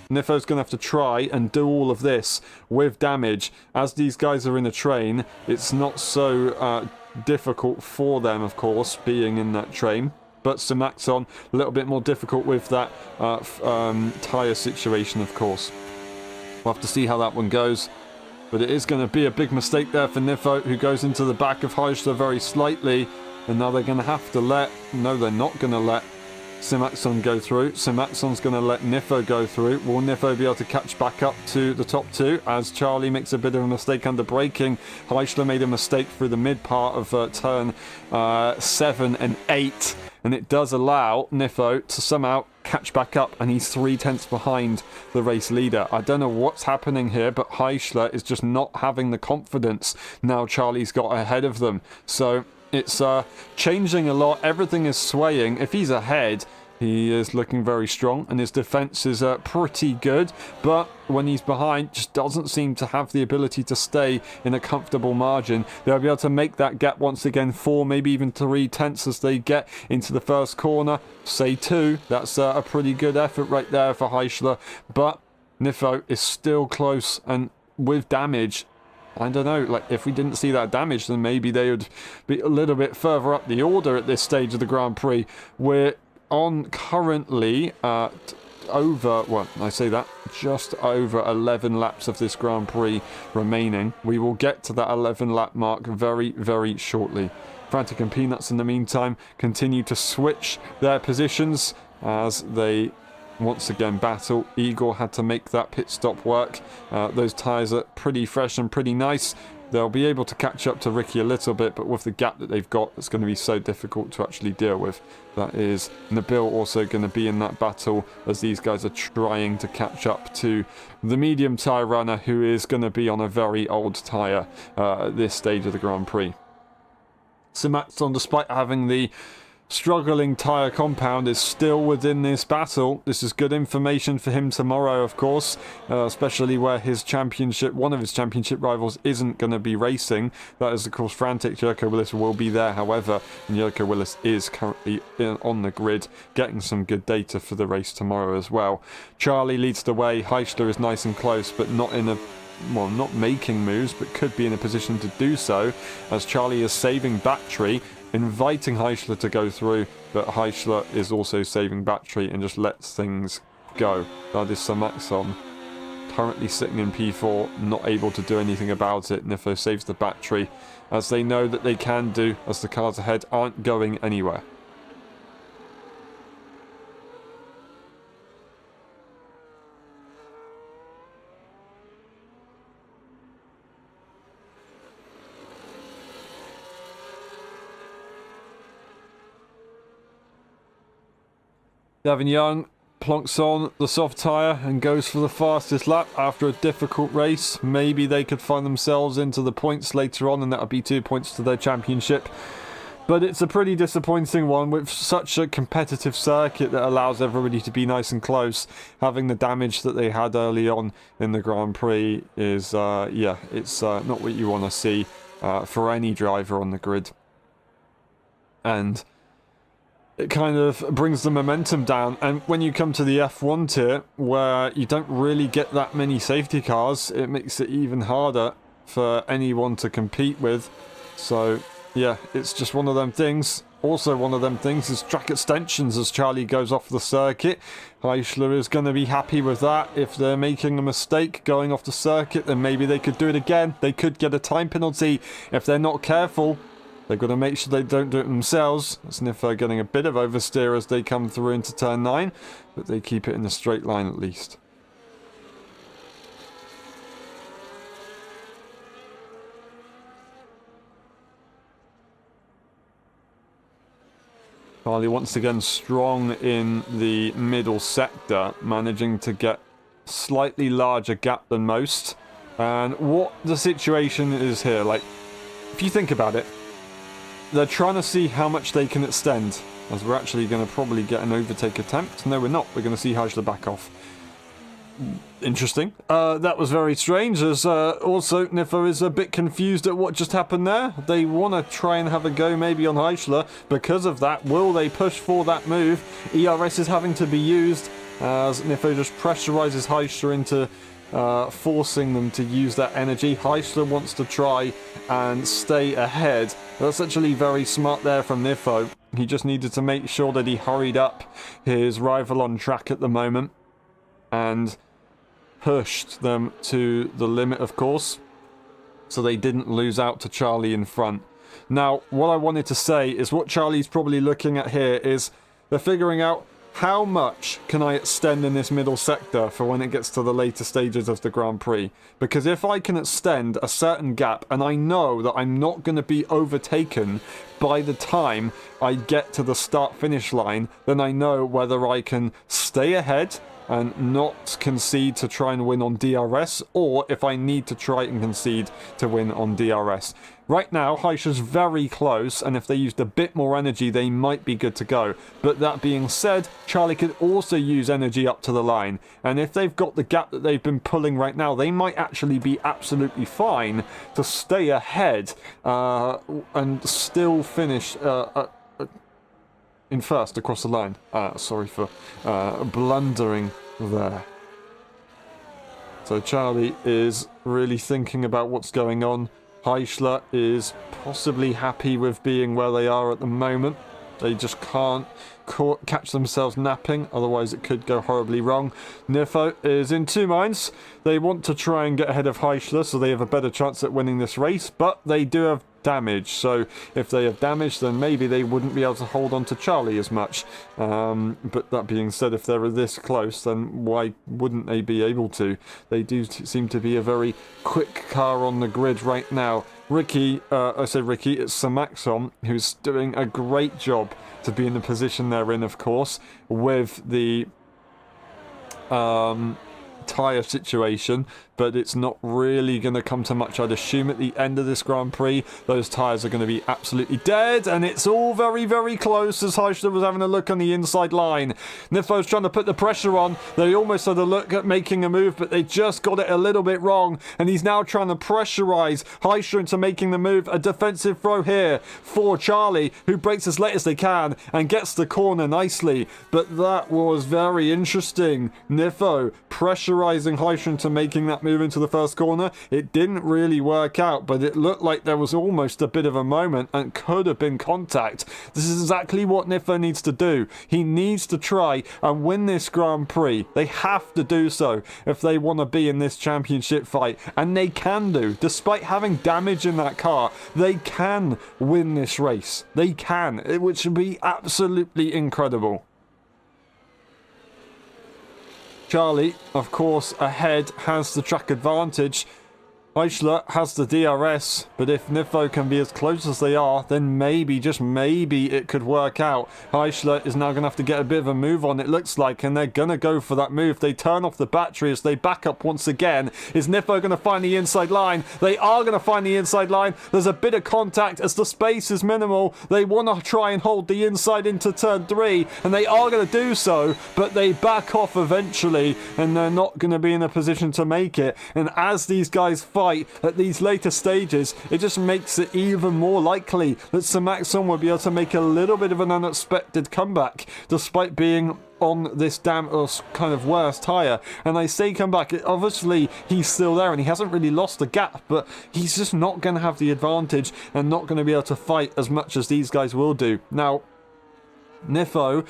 Nifo's going to have to try and do all of this with damage. As these guys are in a train, it's not so difficult for them, of course, being in that train. But Simaxon, a little bit more difficult with that tyre situation, of course. We'll have to see how that one goes. But it is going to be a big mistake there for Nifo, who goes into the back of Heisler very slightly. And now they're going to have to let... No, they're not going to let Simaxon go through. Simaxon's going to let Nifo go through. Will Nifo be able to catch back up to the top two as Charlie makes a bit of a mistake under braking? Heisler made a mistake through the mid part of turn 7 and 8. And it does allow Nifo to somehow catch back up, and he's 3/10 behind the race leader. I don't know what's happening here, but Heisler is just not having the confidence now Charlie's got ahead of them. So it's changing a lot. Everything is swaying. If he's ahead, he is looking very strong, and his defense is pretty good. But when he's behind, just doesn't seem to have the ability to stay in a comfortable margin. They'll be able to make that gap once again, 4, maybe even 3/10 as they get into the first corner. Say 2. That's a pretty good effort right there for Heisler. But Nifo is still close, and with damage, I don't know, like, if we didn't see that damage, then maybe they would be a little bit further up the order at this stage of the Grand Prix. We're on currently just over 11 laps of this Grand Prix remaining. We will get to that 11 lap mark very, very shortly. Frantic and Peanuts in the meantime continue to switch their positions as they once again battle. Igor had to make that pit stop work. Those tyres are pretty fresh and pretty nice. They'll be able to catch up to Ricky a little bit, but with the gap that they've got, it's going to be so difficult to actually deal with. That is Nabil also going to be in that battle as these guys are trying to catch up to the medium tyre runner, who is going to be on a very old tyre at this stage of the Grand Prix. Simaxon, despite having the struggling tyre compound, is still within this battle. This is good information for him tomorrow, of course, especially where one of his championship rivals isn't going to be racing. That is, of course, Frantic. Jericho Willis will be there, however, and Jericho Willis is currently on the grid, getting some good data for the race tomorrow as well. Charlie leads the way. Heisler is nice and close, but not making moves, but could be in a position to do so, as Charlie is saving battery, inviting Heisler to go through, but Heisler is also saving battery and just lets things go. That is Simaxon, currently sitting in P4, not able to do anything about it. Nifo saves the battery, as they know that they can do, as the cars ahead aren't going anywhere. Gavin Young plonks on the soft tyre and goes for the fastest lap after a difficult race. Maybe they could find themselves into the points later on, and that would be 2 points to their championship. But it's a pretty disappointing one with such a competitive circuit that allows everybody to be nice and close. Having the damage that they had early on in the Grand Prix is, it's not what you want to see for any driver on the grid. And it kind of brings the momentum down. And when you come to the F1 tier, where you don't really get that many safety cars, it makes it even harder for anyone to compete with. So yeah, it's just one of them things. Also one of them things is track extensions as Charlie goes off the circuit. Heisler is going to be happy with that. If they're making a mistake going off the circuit, then maybe they could do it again. They could get a time penalty if they're not careful. They've got to make sure they don't do it themselves. Sniffer getting a bit of oversteer as they come through into turn 9, but they keep it in a straight line at least. Charlie once again strong in the middle sector, managing to get slightly larger gap than most. And what the situation is here, like, if you think about it, they're trying to see how much they can extend, as we're actually going to probably get an overtake attempt. No, we're not. We're going to see Heisler back off. Interesting. That was very strange, as also Nifo is a bit confused at what just happened there. They want to try and have a go maybe on Heisler. Because of that, will they push for that move? ERS is having to be used, as Nifo just pressurizes Heisler into forcing them to use that energy. Heisler wants to try and stay ahead. That's actually very smart there from Nifo. He just needed to make sure that he hurried up his rival on track at the moment. And pushed them to the limit, of course, so they didn't lose out to Charlie in front. Now, what I wanted to say is what Charlie's probably looking at here is they're figuring out how much can I extend in this middle sector for when it gets to the later stages of the Grand Prix. Because if I can extend a certain gap, and I know that I'm not going to be overtaken by the time I get to the start-finish line, then I know whether I can stay ahead and not concede to try and win on DRS, or if I need to try and concede to win on DRS. Right now, Heischer's very close, and if they used a bit more energy, they might be good to go. But that being said, Charlie could also use energy up to the line, and if they've got the gap that they've been pulling right now, they might actually be absolutely fine to stay ahead and still finish in first across the line. Sorry for blundering there. So Charlie is really thinking about what's going on. Heischer is possibly happy with being where they are at the moment. They just can't catch themselves napping, otherwise it could go horribly wrong. Nifo is in two minds. They want to try and get ahead of Heischer so they have a better chance at winning this race, but they do have damage, so if they have damage, then maybe they wouldn't be able to hold on to Charlie as much. But that being said, if they're this close, then why wouldn't they be able to? They do seem to be a very quick car on the grid right now. Ricky, I say Ricky, it's Samaxon, who's doing a great job to be in the position they're in, of course, with the tyre situation, but it's not really going to come to much. I'd assume at the end of this Grand Prix those tyres are going to be absolutely dead, and it's all very, very close as Heischer was having a look on the inside line. Nifo's trying to put the pressure on. They almost had a look at making a move, but they just got it a little bit wrong, and he's now trying to pressurize Heischer into making the move. A defensive throw here for Charlie, who breaks as late as they can and gets the corner nicely, but that was very interesting. Nifo pressurizing Heischer into making that move into the first corner. It didn't really work out, but it looked like there was almost a bit of a moment and could have been contact. This is exactly what Nifo needs to do. He needs to try and win this Grand Prix. They have to do so if they want to be in this championship fight, and they can do. Despite having damage in that car, they can win this race. They can, which would be absolutely incredible. Charlie, of course, ahead, has the track advantage. Heischer has the DRS, but if Nifo can be as close as they are, then maybe, just maybe, it could work out. Heischer is now going to have to get a bit of a move on, it looks like, and they're going to go for that move. They turn off the battery as they back up once again. Is Nifo going to find the inside line? They are going to find the inside line. There's a bit of contact as the space is minimal. They want to try and hold the inside into turn 3, and they are going to do so, but they back off eventually, and they're not going to be in a position to make it. And as these guys fight at these later stages, it just makes it even more likely that Samaxon will be able to make a little bit of an unexpected comeback, despite being on this damn kind of worse tyre. And I say comeback, obviously he's still there and he hasn't really lost the gap, but he's just not going to have the advantage and not going to be able to fight as much as these guys will do. Now, Nifo,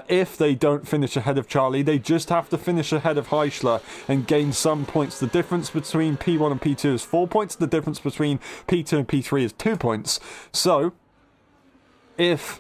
if they don't finish ahead of Charlie, they just have to finish ahead of Heischer and gain some points. The difference between P1 and P2 is 4 points. The difference between P2 and P3 is 2 points. So, if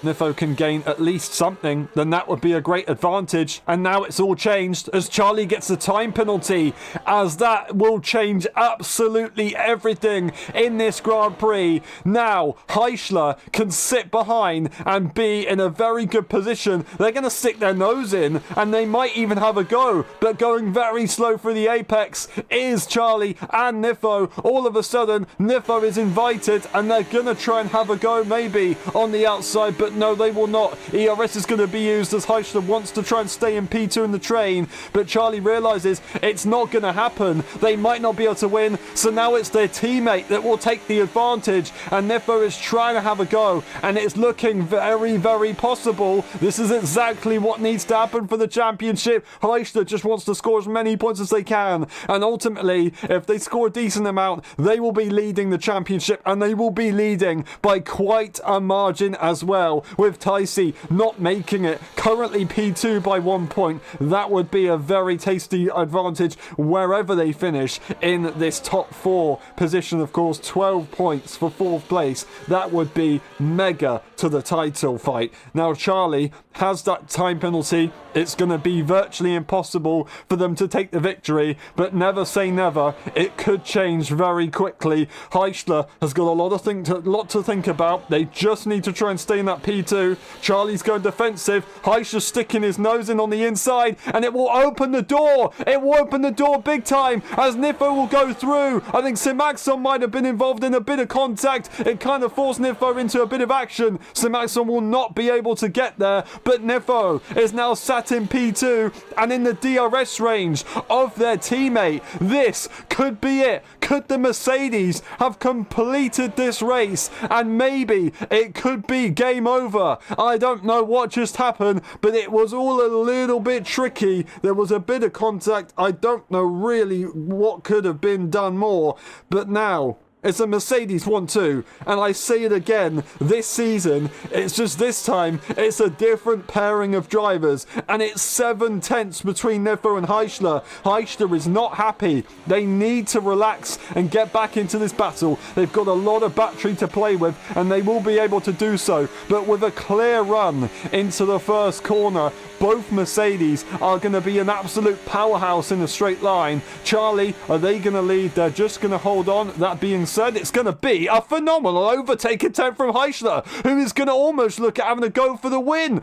Nifo can gain at least something, then that would be a great advantage. And now it's all changed as Charlie gets a time penalty, as that will change absolutely everything in this Grand Prix. Now Heischer can sit behind and be in a very good position. They're going to stick their nose in and they might even have a go, but going very slow through the apex is Charlie and Nifo. All of a sudden Nifo is invited and they're going to try and have a go maybe on the outside, but no, they will not. ERS is going to be used as Heischer wants to try and stay in P2 in the train, but Charlie realizes it's not going to happen. They might not be able to win, so now it's their teammate that will take the advantage, and Nifo is trying to have a go, and it's looking very, very possible. This is exactly what needs to happen for the championship. Heischer just wants to score as many points as they can, and ultimately, if they score a decent amount, they will be leading the championship, and they will be leading by quite a margin as well. well, with Ticey not making it. Currently P2 by 1 point. That would be a very tasty advantage wherever they finish in this top 4 position. Of course, 12 points for 4th place. That would be mega to the title fight. Now Charlie has that time penalty. It's going to be virtually impossible for them to take the victory, but never say never. It could change very quickly. Heichler has got a lot to think about. They just need to try and stay in that P2. Charlie's going defensive. Heichler's sticking his nose in on the inside, and it will open the door. It will open the door big time as Niffo will go through. I think Simaxon might have been involved in a bit of contact. It kind of forced Niffo into a bit of action. Simaxon will not be able to get there, but Niffo is now sat in P2 and in the DRS range of their teammate. This could be it. Could the Mercedes have completed this race and maybe it could be game over? I don't know what just happened, but it was all a little bit tricky. There was a bit of contact. I don't know really what could have been done more, but now it's a Mercedes 1-2, and I say it again, this season, it's just this time, it's a different pairing of drivers, and it's 7 tenths between Niffo and Heichler. Heichler is not happy. They need to relax and get back into this battle. They've got a lot of battery to play with, and they will be able to do so, but with a clear run into the first corner, both Mercedes are going to be an absolute powerhouse in a straight line. Charlie, are they going to lead? They're just going to hold on. That being said, it's going to be a phenomenal overtake attempt from Heichler, who is going to almost look at having a go for the win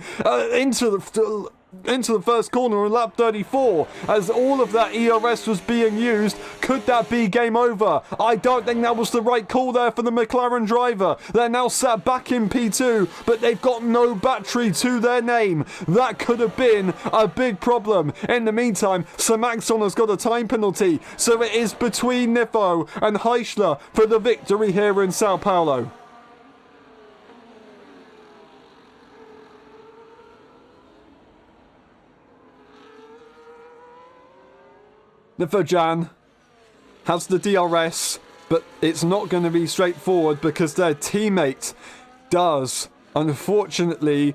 into the first corner on lap 34 as all of that ERS was being used. Could that be game over? I don't think that was the right call there for the McLaren driver. They're now sat back in P2, but they've got no battery to their name. That could have been a big problem. In the meantime, Simaxon has got a time penalty, so it is between Niffo and Heichler for the victory here in Sao Paulo. Niffo has the DRS, but it's not going to be straightforward because their teammate does unfortunately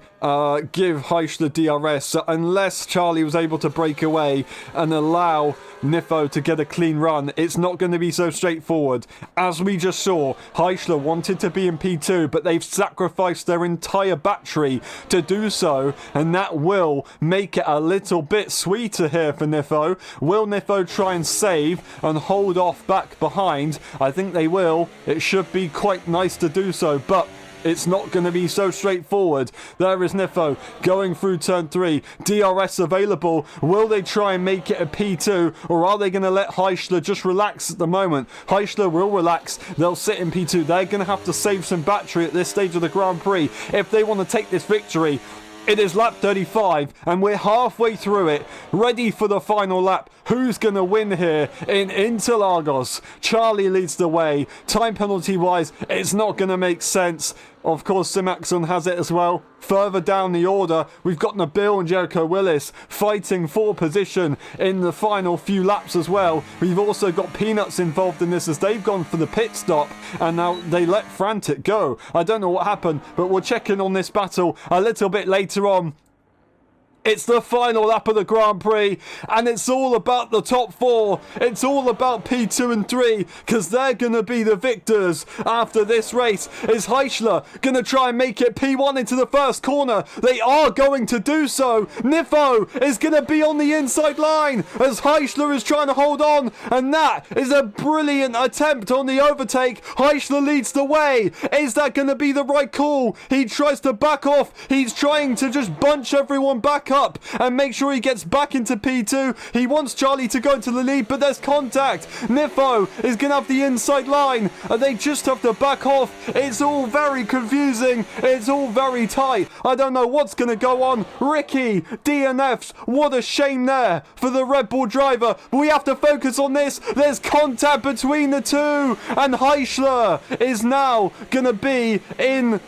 give Heichler DRS. So unless Charlie was able to break away and allow Niffo to get a clean run, it's not going to be so straightforward. As we just saw, Heichler wanted to be in P2, but they've sacrificed their entire battery to do so, and that will make it a little bit sweeter here for Niffo. Will Niffo try and save and hold off back behind? I think they will. It should be quite nice to do so, but it's not going to be so straightforward. There is Niffo going through turn 3. DRS available. Will they try and make it a P2, or are they going to let Heichler just relax at the moment? Heichler will relax. They'll sit in P2. They're going to have to save some battery at this stage of the Grand Prix if they want to take this victory. It is lap 35 and we're halfway through it, ready for the final lap. Who's going to win here in Interlagos? Charlie leads the way. Time penalty wise, it's not going to make sense. Of course, Simaxon has it as well. Further down the order, we've got Nabil and Jericho Willis fighting for position in the final few laps as well. We've also got Peanuts involved in this as they've gone for the pit stop and now they let Frantic go. I don't know what happened, but we'll check in on this battle a little bit later on. It's the final lap of the Grand Prix, and it's all about the top 4. It's all about P2 and 3, because they're going to be the victors after this race. Is Heichler going to try and make it P1 into the first corner? They are going to do so. Niffo is going to be on the inside line as Heichler is trying to hold on, and that is a brilliant attempt on the overtake. Heichler leads the way. Is that going to be the right call? He tries to back off. He's trying to just bunch everyone back up and make sure he gets back into P2. He wants Charlie to go into the lead, but there's contact. Niffo is going to have the inside line, and they just have to back off. It's all very confusing. It's all very tight. I don't know what's going to go on. Ricky, DNFs. What a shame there for the Red Bull driver. But we have to focus on this. There's contact between the two, and Heichler is now going to be in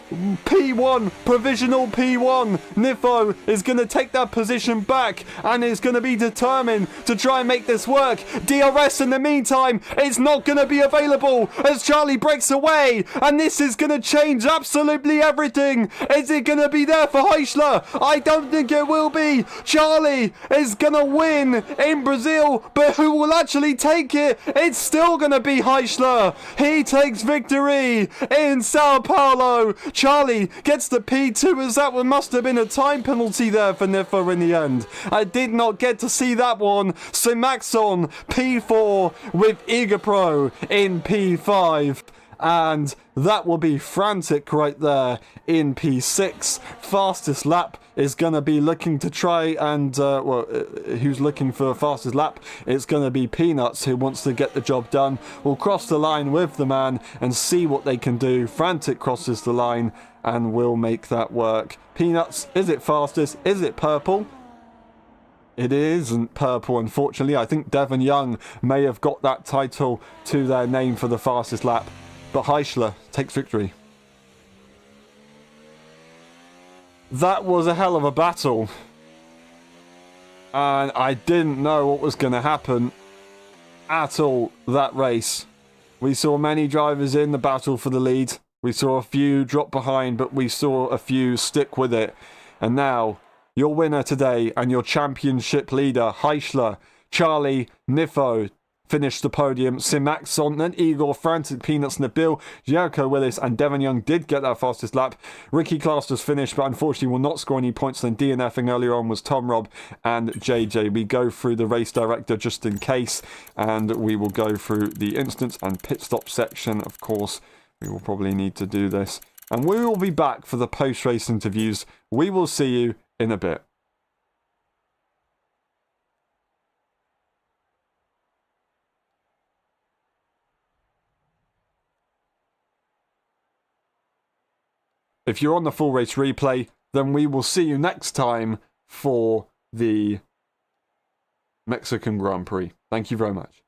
P1, provisional P1. Niffo is going to take that that position back and is going to be determined to try and make this work. DRS in the meantime, it's not going to be available as Charlie breaks away, and this is going to change absolutely everything. Is it going to be there for Heichler? I don't think it will be. Charlie is going to win in Brazil, but who will actually take it? It's still going to be Heichler. He takes victory in Sao Paulo. Charlie gets the P2 as that one must have been a time penalty there for Nifo in the end. I did not get to see that one. So Maxon P4 with Igapro in P5. And that will be frantic right there in P6. Fastest lap is going to be looking to try and, who's looking for fastest lap? It's going to be Peanuts, who wants to get the job done. We'll cross the line with the man and see what they can do. Frantic crosses the line and will make that work. Peanuts, is it fastest? Is it purple? It isn't purple, unfortunately. I think Devon Young may have got that title to their name for the fastest lap. But Heichler takes victory. That was a hell of a battle. And I didn't know what was going to happen at all that race. We saw many drivers in the battle for the lead. We saw a few drop behind, but we saw a few stick with it. And now, your winner today and your championship leader, Heichler, Charlie, Nifo, finished the podium. Simaxon and Igor, Frantic, Peanuts, Nabil, Jericho Willis and Devon Young did get that fastest lap. Ricky Claster's finished, but unfortunately will not score any points. Then DNFing earlier on was Tom Robb and JJ. We go through the race director just in case, and we will go through the instance and pit stop section. Of course, we will probably need to do this. And we will be back for the post-race interviews. We will see you in a bit. If you're on the full race replay, then we will see you next time for the Mexican Grand Prix. Thank you very much.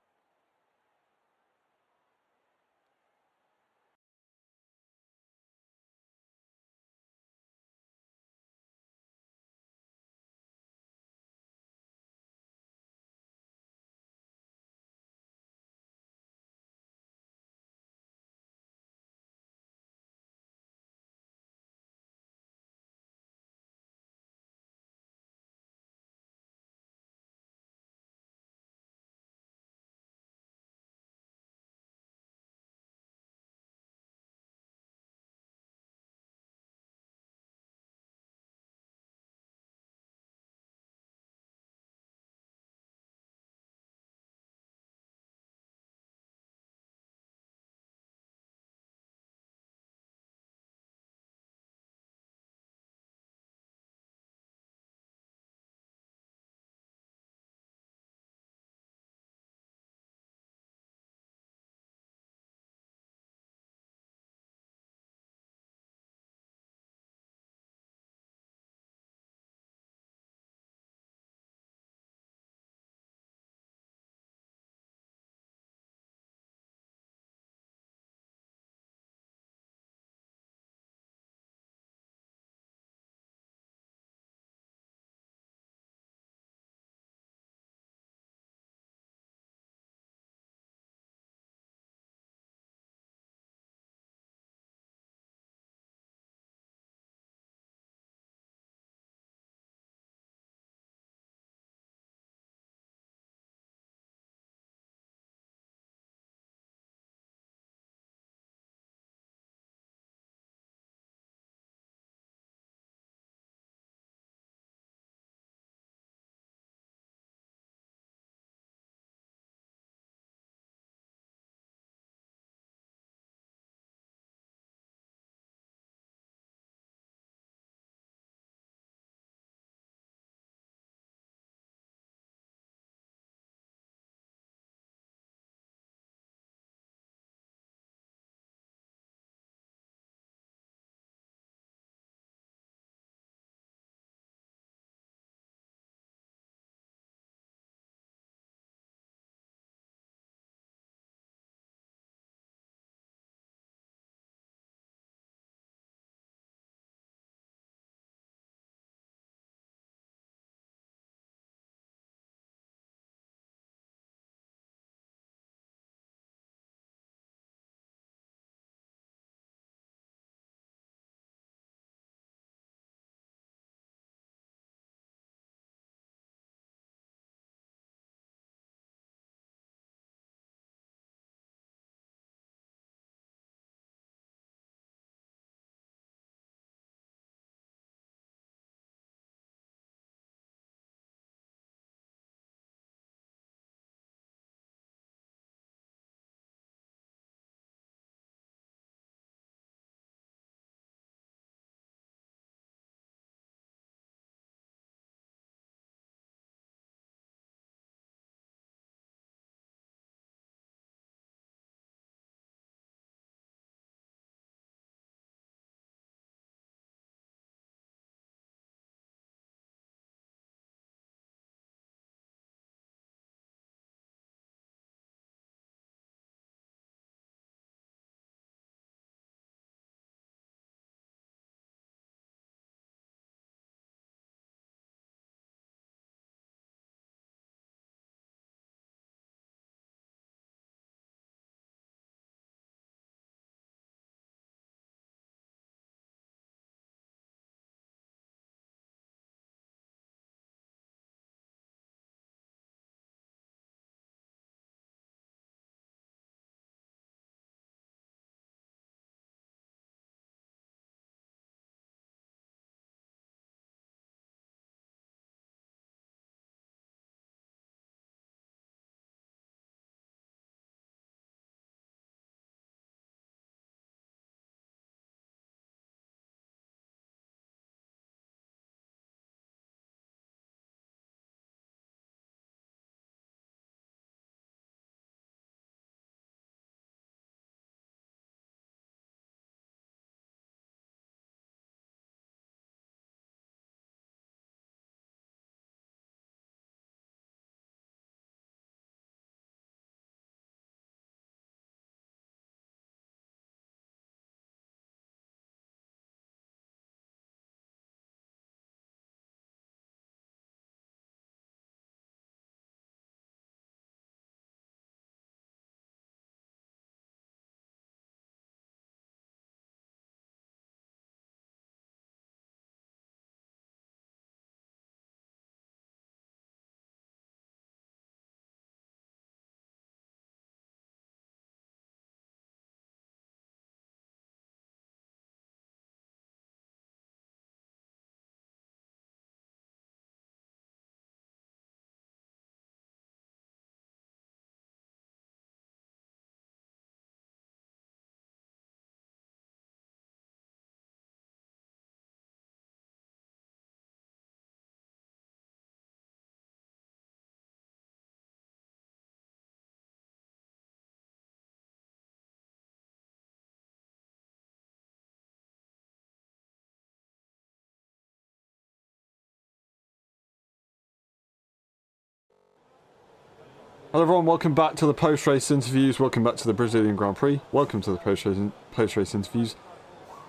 Hello everyone, welcome back to the post-race interviews, welcome back to the Brazilian Grand Prix, welcome to the post-race interviews.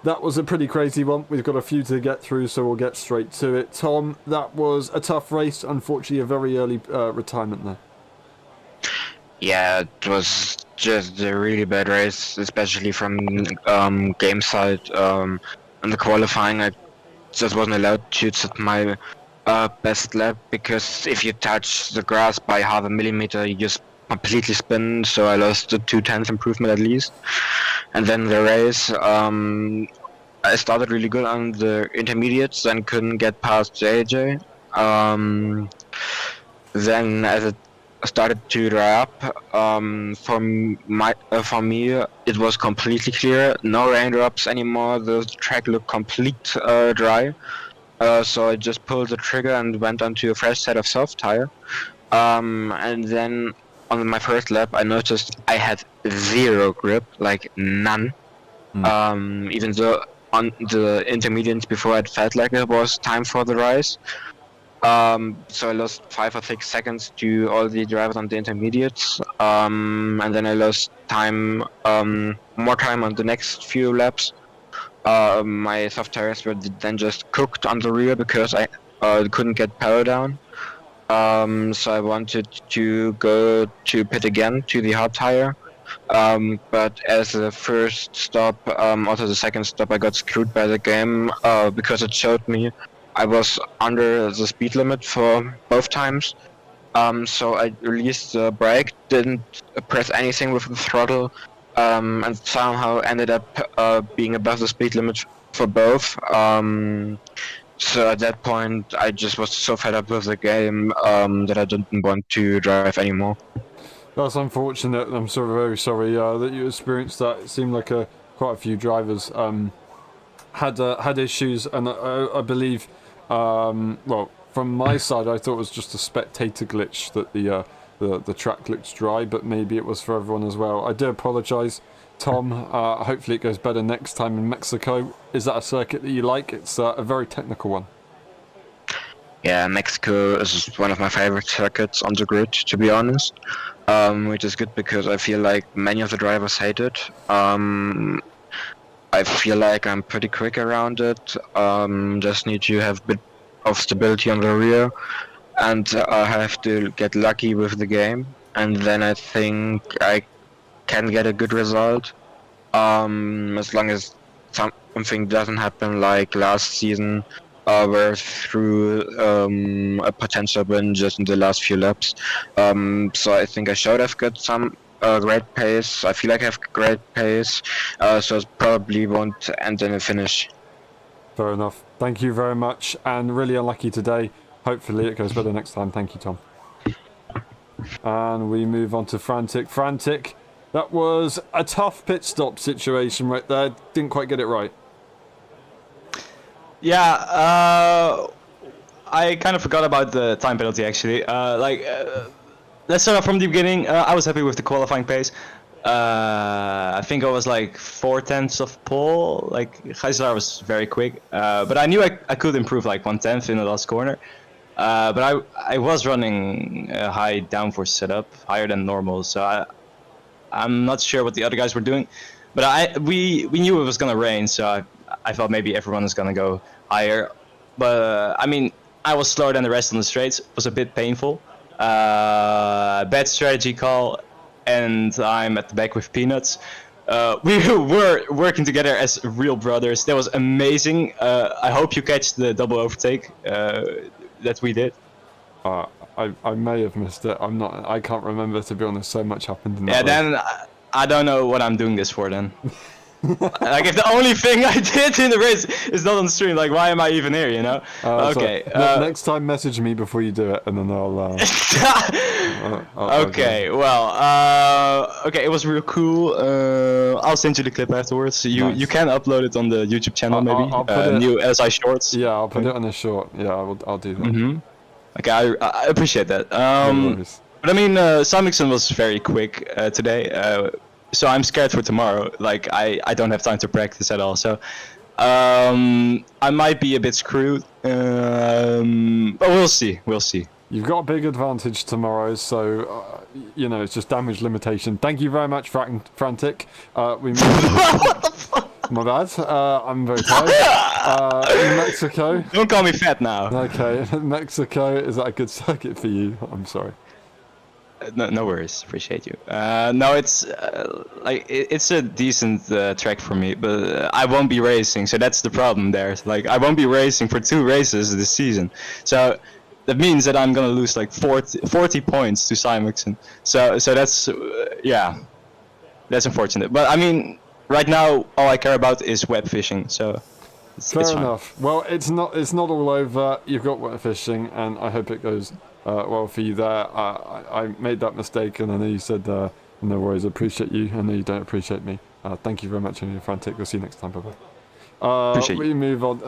That was a pretty crazy one, we've got a few to get through, so we'll get straight to it. Tom, that was a tough race, unfortunately a very early retirement there. Yeah, it was just a really bad race, especially from game side. In the qualifying, I just wasn't allowed to set my best lap, because if you touch the grass by half a millimeter, you just completely spin, so I lost a 2/10 improvement at least. And then the race, I started really good on the intermediates, then couldn't get past JJ. Then as it started to dry up, for me, it was completely clear, no raindrops anymore, the track looked complete dry. So I just pulled the trigger and went onto a fresh set of soft tire. And then on my first lap, I noticed I had zero grip, like none. Even though on the intermediates before, it felt like it was time for the rise. So I lost 5 or 6 seconds to all the drivers on the intermediates. And then I lost time, more time on the next few laps. My soft tires were then just cooked on the rear because I couldn't get power down. So I wanted to go to pit again to the hard tire. But as the first stop, also the second stop, I got screwed by the game because it showed me I was under the speed limit for both times. So I released the brake, didn't press anything with the throttle, and somehow ended up being above the speed limit for both. So at that point, I just was so fed up with the game that I didn't want to drive anymore. That's unfortunate. I'm very sorry that you experienced that. It seemed like quite a few drivers had issues, and I believe, well, from my side, I thought it was just a spectator glitch that the track looked dry, but maybe it was for everyone as well. I do apologise, Tom. Hopefully it goes better next time in Mexico. Is that a circuit that you like? It's a very technical one. Yeah, Mexico is one of my favorite circuits on the grid, to be honest. Which is good because I feel like many of the drivers hate it. I feel like I'm pretty quick around it. Just need to have a bit of stability on the rear, and I have to get lucky with the game, and then I think I can get a good result. As long as something doesn't happen like last season, where through a potential win just in the last few laps. So I think I should have got some great pace. I feel like I have great pace, so it probably won't end in a finish. Fair enough. Thank you very much, and really unlucky today. Hopefully it goes better next time. Thank you, Tom. And we move on to Frantic. Frantic, that was a tough pit stop situation right there. Didn't quite get it right. Yeah, I kind of forgot about the time penalty actually. Let's start off from the beginning. I was happy with the qualifying pace. I think I was like 4/10 of pole. Like Gijselaar was very quick, but I knew I could improve like 1/10 in the last corner. But I was running a high downforce setup, higher than normal. So I'm not sure what the other guys were doing, but we knew it was gonna rain, so I thought maybe everyone is gonna go higher. But I mean, I was slower than the rest on the straights. It was a bit painful. Bad strategy call, and I'm at the back with Peanuts. We were working together as real brothers. That was amazing. I hope you catch the double overtake that we did. I may have missed it. I can't remember, to be honest. So much happened in that race. Then I don't know what I'm doing this for then. Like, if the only thing I did in the race is not on the stream, like, why am I even here, you know? Okay. Next time, message me before you do it, and then I'll okay, well, okay, it was real cool. I'll send you the clip afterwards. You can upload it on the YouTube channel, maybe. I'll put new LSI Shorts. Yeah, I'll put it on a short. Yeah, I'll do that. Mm-hmm. Okay, I appreciate that. But I mean, Samikson was very quick today. So I'm scared for tomorrow. Like, I don't have time to practice at all. So I might be a bit screwed. But we'll see. We'll see. You've got a big advantage tomorrow, so, you know, it's just damage limitation. Thank you very much, Frantic. We My bad. I'm very tired. Mexico. Don't call me fat now. Okay, Mexico. Is that a good circuit for you? I'm sorry. No worries. Appreciate you. No, it's like it's a decent track for me, but I won't be racing, so that's the problem there. Like I won't be racing for 2 races this season, so that means that I'm gonna lose like 40 points to Simon. So that's yeah, that's unfortunate. But I mean, right now all I care about is web fishing, so it's Fair fine. enough. Well, it's not all over. You've got wet fishing, and I hope it goes well for you there. I made that mistake, and I know you said no worries. I appreciate you. I know you don't appreciate me. Thank you very much, and you're frantic. We'll see you next time. Bye bye. We move on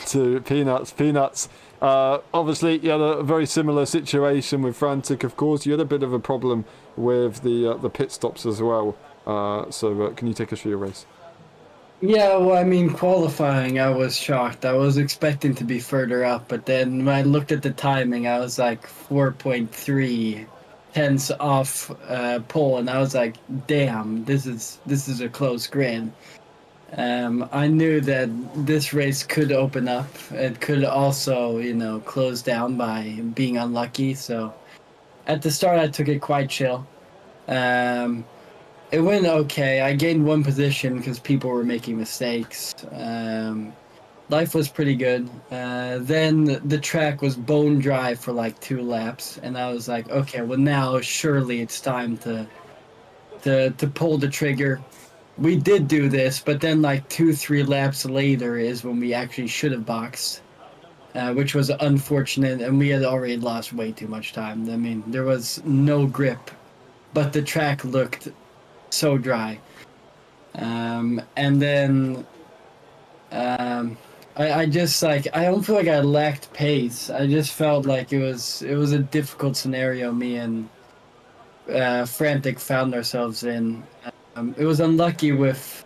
to Peanuts. Peanuts. Obviously, you had a very similar situation with Frantic. Of course, you had a bit of a problem with the pit stops as well. So can you take us through your race? Yeah, well, I mean, qualifying, I was shocked. I was expecting to be further up, but then when I looked at the timing, I was like 4.3 tenths off pole, and I was like, damn, this is a close grid. I knew that this race could open up. It could also, you know, close down by being unlucky. So at the start, I took it quite chill. It went okay. I gained 1 position because people were making mistakes. Life was pretty good. Then the track was bone dry for like 2 laps, and I was like, okay, well now surely it's time to pull the trigger. We did do this, but then like 2-3 laps later is when we actually should have boxed, which was unfortunate, and we had already lost way too much time. I mean, there was no grip, but the track looked so dry. And then I just like, I don't feel like I lacked pace. I just felt like it was a difficult scenario me and Frantic found ourselves in. It was unlucky with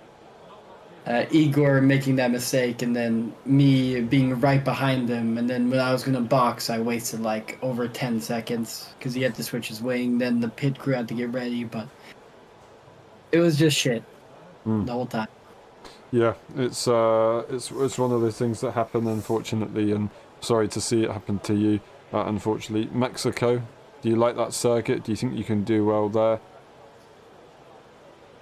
Igor making that mistake, and then me being right behind him, and then when I was gonna box, I wasted like over 10 seconds because he had to switch his wing. Then the pit crew had to get ready, but it was just shit the whole time. Yeah, it's one of those things that happen, unfortunately, and sorry to see it happen to you, unfortunately. Mexico, do you like that circuit? Do you think you can do well there?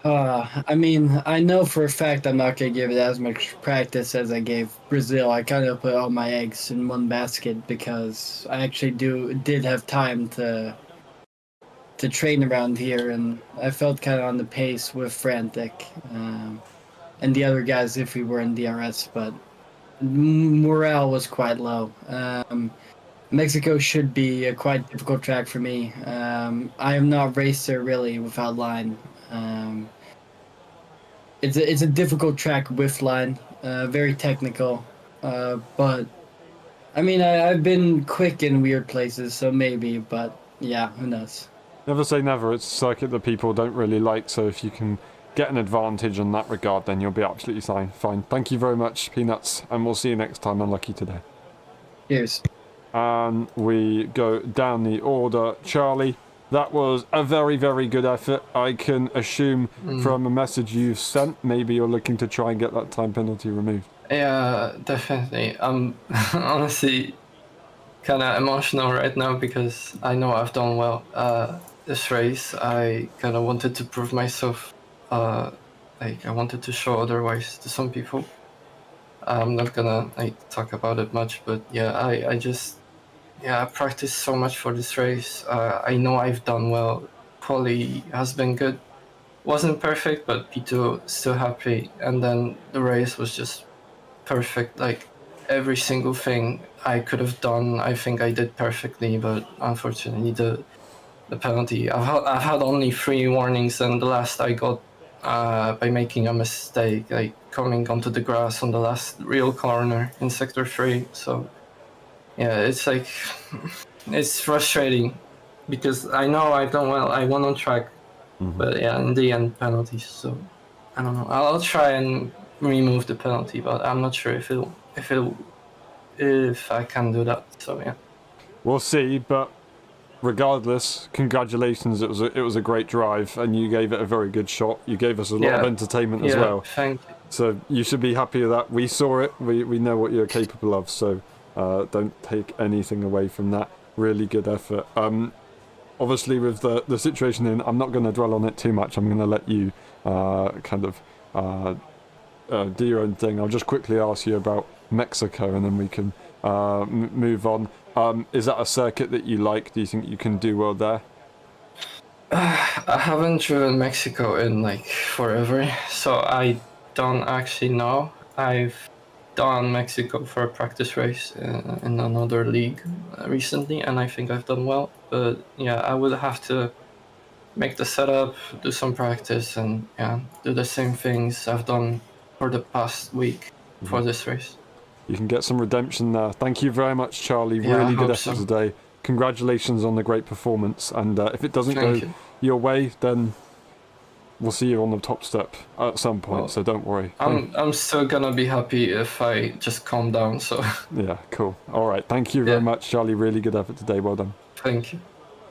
I mean, I know for a fact I'm not going to give it as much practice as I gave Brazil. I kind of put all my eggs in one basket because I actually did have time to train around here, and I felt kind of on the pace with Frantic and the other guys if we were in DRS, but morale was quite low. Mexico should be a quite difficult track for me. I have not raced there really without line. It's a difficult track with line, very technical, but I mean I've been quick in weird places, so maybe, but yeah, who knows. Never say never. It's a circuit that people don't really like, so if you can get an advantage in that regard, then you'll be absolutely fine. Thank you very much, Peanuts, and we'll see you next time. Unlucky today. Cheers. And we go down the order. Charlie, that was a very, very good effort. I can assume from a message you've sent, maybe you're looking to try and get that time penalty removed. Yeah, definitely. I'm honestly kind of emotional right now because I know I've done well this race. I kind of wanted to prove myself. Like I wanted to show otherwise to some people. I'm not gonna talk about it much, but yeah, I practiced so much for this race. I know I've done well. Quali has been good. Wasn't perfect, but P2 still happy. And then the race was just perfect. Like every single thing I could have done, I think I did perfectly. But unfortunately, the penalty. I've had only 3 warnings, and the last I got by making a mistake, like coming onto the grass on the last real corner in sector 3. So yeah, it's like it's frustrating because I know I've done well. I won on track, but yeah, in the end penalties. So I don't know. I'll try and remove the penalty, but I'm not sure if I can do that. So yeah, We'll see, but regardless, congratulations. It was a great drive, and you gave it a very good shot. You gave us a lot of entertainment as well. Thank you. So you should be happy with that. We saw it. We know what you're capable of. So don't take anything away from that. Really good effort. Obviously, with the situation in, I'm not going to dwell on it too much. I'm going to let you do your own thing. I'll just quickly ask you about Mexico, and then we can move on. Is that a circuit that you like? Do you think you can do well there? I haven't driven Mexico in like forever, so I don't actually know. I've done Mexico for a practice race in another league recently, and I think I've done well. But yeah, I would have to make the setup, do some practice, and do the same things I've done for the past week for this race. You can get some redemption there. Thank you very much, Charlie. Yeah, really I good hope effort so. today. Congratulations on the great performance. And if it doesn't Thank go you. your way, then we'll see you on the top step at some point. Well, So don't worry. I'm still gonna be happy if I just calm down. So Yeah, cool. All right. Thank you very much, Charlie. Really good effort today. Well done. thank you.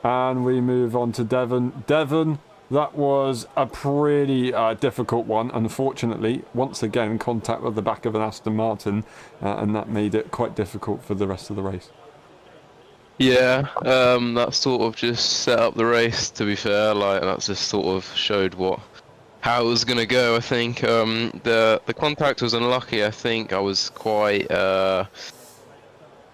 And we move on to Devon. Devon, that was a pretty difficult one. Unfortunately, once again, contact with the back of an Aston Martin, and that made it quite difficult for the rest of the race. Yeah, that sort of just set up the race, to be fair. Like, that just sort of showed how it was going to go, I think. The contact was unlucky, I think. I was quite, I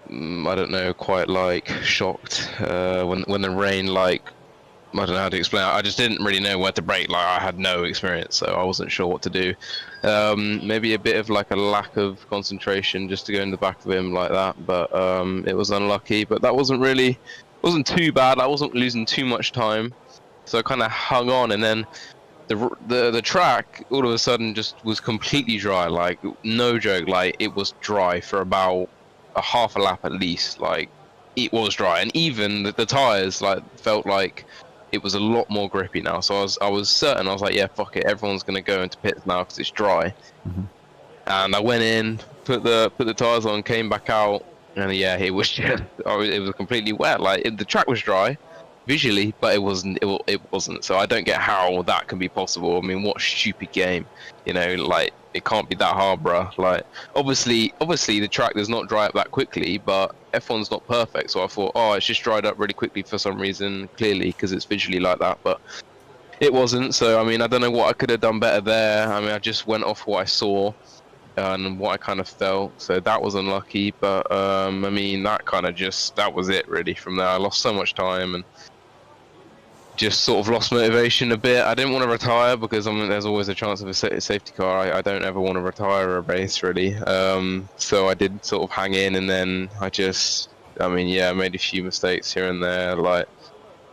don't know, quite, like, shocked when the rain, like, I don't know how to explain it. I just didn't really know where to brake. Like, I had no experience, so I wasn't sure what to do. Maybe a bit of like a lack of concentration just to go in the back of him like that, but it was unlucky. But that wasn't too bad. I wasn't losing too much time, so I kind of hung on. And then the track all of a sudden just was completely dry. Like, no joke. Like, it was dry for about a half a lap at least. Like, it was dry, and even the tires like felt like it was a lot more grippy now. So I was certain. I was like, yeah, fuck it. Everyone's gonna go into pits now because it's dry. Mm-hmm. And I went in, put the tires on, came back out, and yeah, it was just, it was completely wet. Like, the track was dry visually, but it wasn't. It wasn't. So I don't get how that can be possible. I mean, what a stupid game. You know, like, it can't be that hard, bruh. Like, obviously the track does not dry up that quickly, but F1's not perfect. So I thought, oh, it's just dried up really quickly for some reason, clearly, because it's visually like that. But it wasn't. So, I mean, I don't know what I could have done better there. I mean, I just went off what I saw and what I kind of felt. So that was unlucky. But, I mean, that was it, really, from there. I lost so much time and just sort of lost motivation a bit. I didn't want to retire because, I mean, there's always a chance of a safety car. I don't ever want to retire a race, really. So I did sort of hang in, and then I made a few mistakes here and there. Like,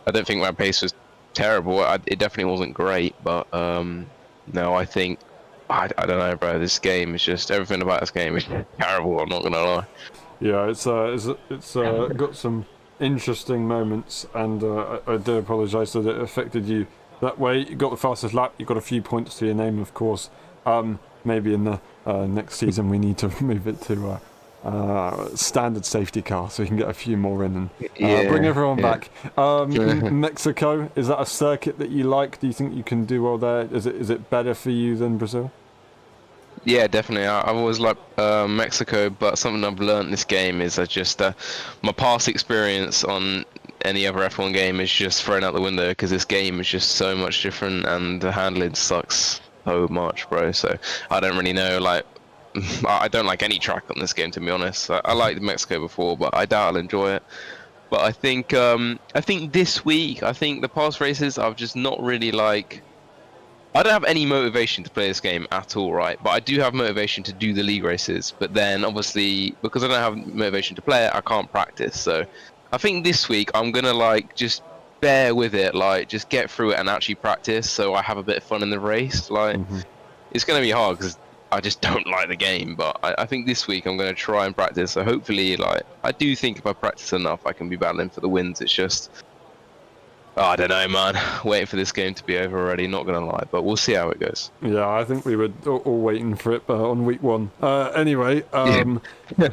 I don't think my pace was terrible. It definitely wasn't great, but no, I think I don't know, bro. This game is just, everything about this game is terrible. I'm not gonna lie. Yeah, it's got some interesting moments, and I do apologise that it affected you that way. You got the fastest lap, you got a few points to your name, of course. Maybe in the next season we need to move it to standard safety car so we can get a few more in and bring everyone back. Mexico, is that a circuit that you like? Do you think you can do well there? Is it better for you than Brazil? Yeah, definitely. I've always liked Mexico, but something I've learned in this game is my past experience on any other F1 game is just thrown out the window, because this game is just so much different and the handling sucks so much, bro. So I don't really know, like, I don't like any track on this game, to be honest. I liked Mexico before, but I doubt I'll enjoy it. But I think this week, the past races, I've just not really like. I don't have any motivation to play this game at all, right? But I do have motivation to do the league races. But then, obviously, because I don't have motivation to play it, I can't practice. So I think this week I'm gonna like just bear with it, like just get through it and actually practice, so I have a bit of fun in the race. Like, it's gonna be hard because I just don't like the game. But I think this week I'm gonna try and practice. So hopefully, like, I do think if I practice enough, I can be battling for the wins. It's just Oh, I don't know, man. Waiting for this game to be over already. Not gonna lie, but we'll see how it goes. Yeah, I think we were all waiting for it on week 1. Anyway,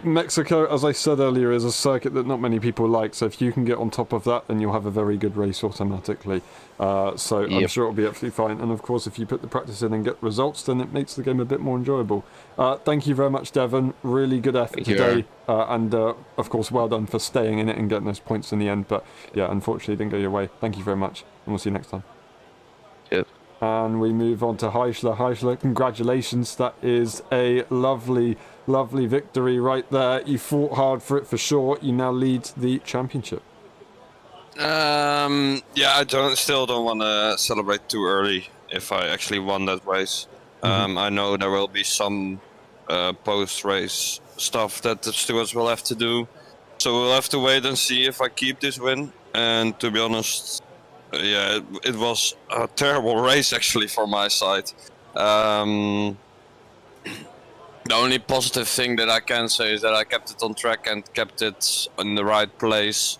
Mexico, as I said earlier, is a circuit that not many people like. So if you can get on top of that, then you'll have a very good race automatically. So I'm Yep. sure it'll be absolutely fine. And of course, if you put the practice in and get results, then it makes the game a bit more enjoyable. Thank you very much, Devon. Really good effort Thank you, today. And of course, well done for staying in it and getting those points in the end. But yeah, unfortunately, it didn't go your way. Thank you very much. And we'll see you next time. Cheers. And we move on to Heisler. Heisler, congratulations. That is a lovely, lovely victory right there. You fought hard for it for sure. You now lead the championship. Yeah, I still don't want to celebrate too early if I actually won that race. I know there will be some post-race stuff that the stewards will have to do. So we'll have to wait and see if I keep this win. And to be honest, yeah, it was a terrible race actually for my side. The only positive thing that I can say is that I kept it on track and kept it in the right place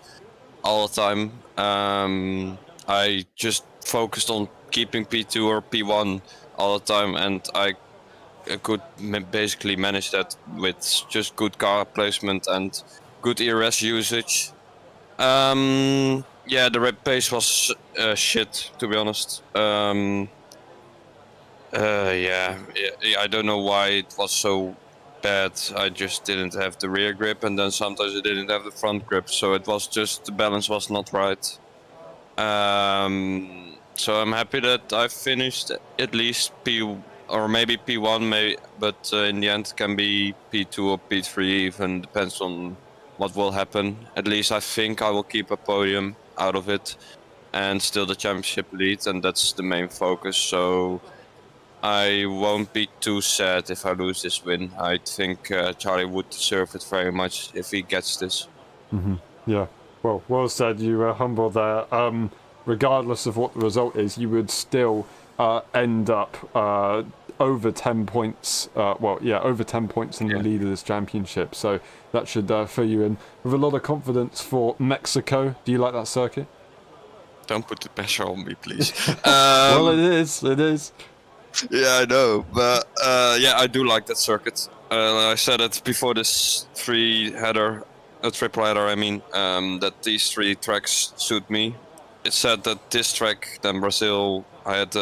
all the time. I just focused on keeping P2 or P1 all the time, and I could basically manage that with just good car placement and good ERS usage. Yeah, the red pace was shit, to be honest. Yeah, I don't know why it was so bad. I just didn't have the rear grip, and then sometimes I didn't have the front grip, so it was just the balance was not right. So I'm happy that I finished at least P or maybe P1, but in the end it can be P2 or P3 even, depends on what will happen. At least I think I will keep a podium out of it and still the championship lead, and that's the main focus. So I won't be too sad if I lose this win. I think Charlie would deserve it very much if he gets this. Yeah, well said. You were humble there. Regardless of what the result is, you would still end up over 10 points. Over 10 points in the lead of this championship. So that should fill you in with a lot of confidence for Mexico. Do you like that circuit? Don't put the pressure on me, please. Well, it is. Yeah, I know, but yeah, I do like that circuit. I said it before this triple header. I mean, that these 3 tracks suit me. It said that this track, then Brazil, I had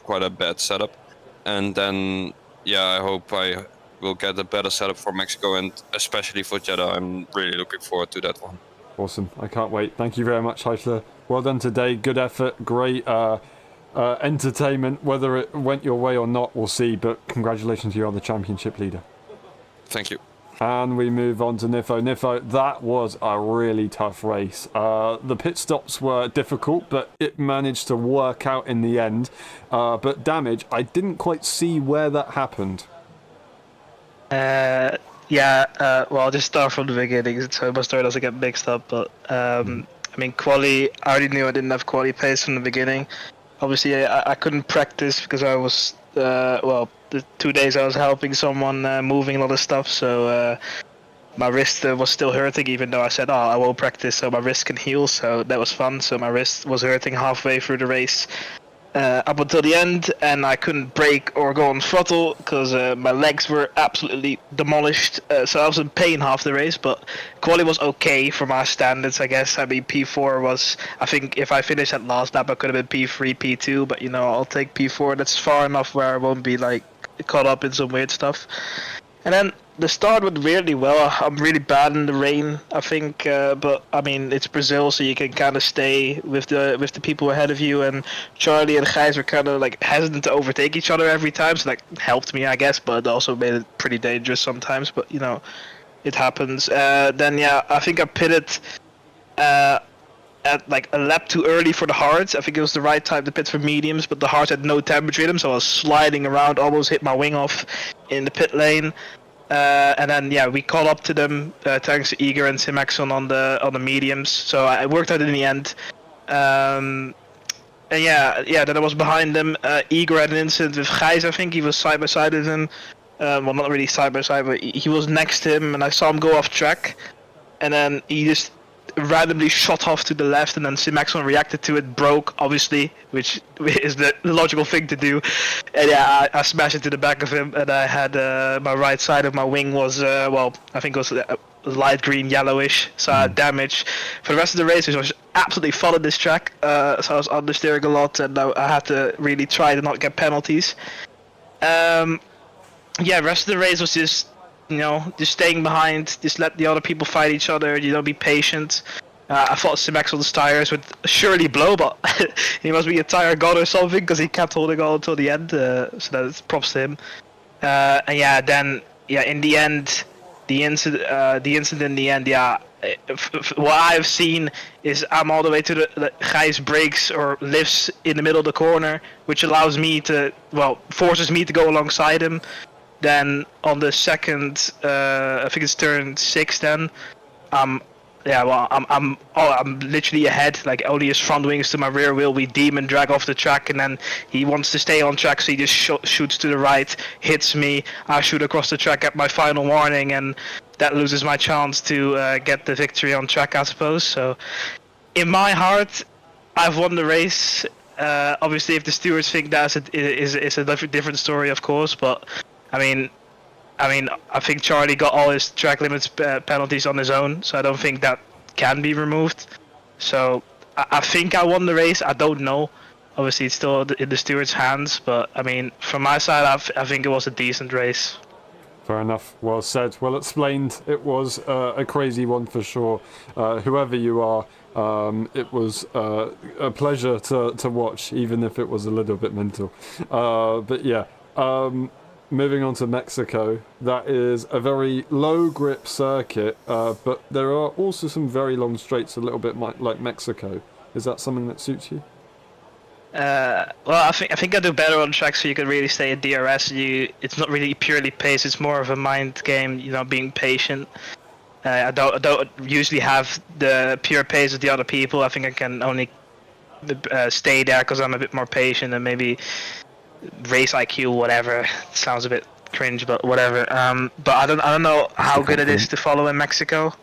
quite a bad setup, and then yeah, I hope I will get a better setup for Mexico and especially for Jeddah. I'm really looking forward to that one. Awesome. I can't wait. Thank you very much, Heisler. Well done today. Good effort. Great entertainment. Whether it went your way or not, we'll see. But congratulations, you are the championship leader. Thank you. And we move on to Nifo. Nifo, that was a really tough race. The pit stops were difficult, but it managed to work out in the end. But damage, I didn't quite see where that happened. Well, I'll just start from the beginning, so my story doesn't get mixed up. But I mean, quali, I already knew I didn't have quali pace from the beginning. Obviously, I couldn't practice because I was, the 2 days I was helping someone moving a lot of stuff, so my wrist was still hurting, even though I said, I will practice so my wrist can heal, so that was fun. So my wrist was hurting halfway through the race. Up until the end, and I couldn't brake or go on throttle because my legs were absolutely demolished. So I was in pain half the race, but quali was okay for my standards, I guess. I mean, P4 was, I think if I finished at last lap, I could have been P3, P2, but I'll take P4. That's far enough where I won't be like caught up in some weird stuff. And then the start went really well. I'm really bad in the rain, I think, but I mean it's Brazil, so you can kind of stay with the people ahead of you. And Charlie and Gijs were kind of like hesitant to overtake each other every time, so that helped me, I guess, but it also made it pretty dangerous sometimes. But it happens. Then I think I pitted at like a lap too early for the hards. I think it was the right time to pit for mediums, but the hards had no temperature in them, so I was sliding around, almost hit my wing off in the pit lane. And then we caught up to them thanks to Igor and Simaxon on the mediums, so I worked out in the end. And then I was behind them. Igor had an incident with Gijs, I think. He was side by side with him. Well, not really side by side, but he was next to him, and I saw him go off track. And then he just randomly shot off to the left, and then Simaxon reacted to it, broke, obviously, which is the logical thing to do. And yeah, I smashed into the back of him, and I had my right side of my wing was, I think it was light green, yellowish, so I had damage. For the rest of the race, which was absolutely fun on this track, so I was understeering a lot, and I had to really try to not get penalties. Yeah, the rest of the race was just, just staying behind, just let the other people fight each other, be patient. I thought Simaxon's tires would surely blow, but he must be a tire god or something, because he kept holding on until the end, so that's props to him. And yeah, then, in the end, the incident in the end, what I've seen is I'm all the way to the Gijs brakes or lifts in the middle of the corner, which allows me to, forces me to go alongside him. Then on the second, I think it's turn 6. Then, I'm literally ahead. Like only his front wings to my rear wheel. We demon drag off the track, and then he wants to stay on track, so he just shoots to the right, hits me. I shoot across the track at my final warning, and that loses my chance to get the victory on track, I suppose. So, in my heart, I've won the race. Obviously, if the stewards think that is a different story, of course, but. I mean, I think Charlie got all his track limits penalties on his own, so I don't think that can be removed. So I think I won the race. I don't know. Obviously, it's still in the steward's hands, but I mean, from my side, I think it was a decent race. Fair enough. Well said. Well explained. It was a crazy one for sure. Whoever you are, it was a pleasure to watch, even if it was a little bit mental. But yeah. Moving on to Mexico, that is a very low grip circuit, but there are also some very long straights, a little bit like Mexico. Is that something that suits you? Well, I think I do better on tracks so you can really stay at DRS. It's not really purely pace; it's more of a mind game. Being patient. I don't usually have the pure pace of the other people. I think I can only stay there because I'm a bit more patient and maybe. Race IQ, whatever. It sounds a bit cringe, but whatever. But I don't know how good it is to follow in Mexico.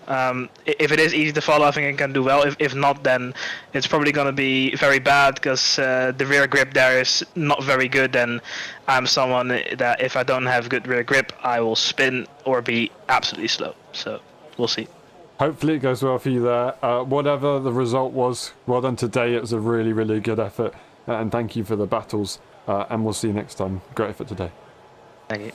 If it is easy to follow, I think I can do well. If not, then it's probably gonna be very bad because the rear grip there is not very good, and I'm someone that if I don't have good rear grip, I will spin or be absolutely slow. So we'll see. Hopefully it goes well for you there. Whatever the result was, well done today. It was a really, really good effort, and thank you for the battles. And we'll see you next time. Great effort today. Thank you.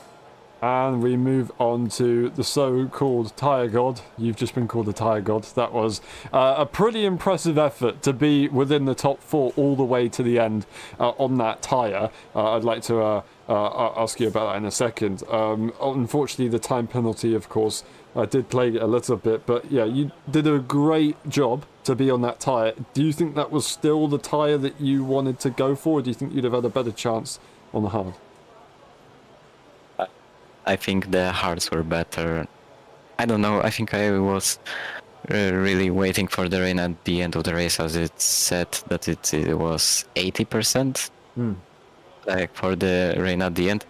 And we move on to the so-called Tyre God. You've just been called the Tyre God. That was a pretty impressive effort to be within the top 4 all the way to the end on that tyre. I'd like to ask you about that in a second. Unfortunately, the time penalty, of course, did play a little bit. But yeah, you did a great job to be on that tyre. Do you think that was still the tyre that you wanted to go for? Or do you think you'd have had a better chance on the hard? I think the hards were better. I don't know, I think I was really waiting for the rain at the end of the race, as it said that it was 80% like for the rain at the end.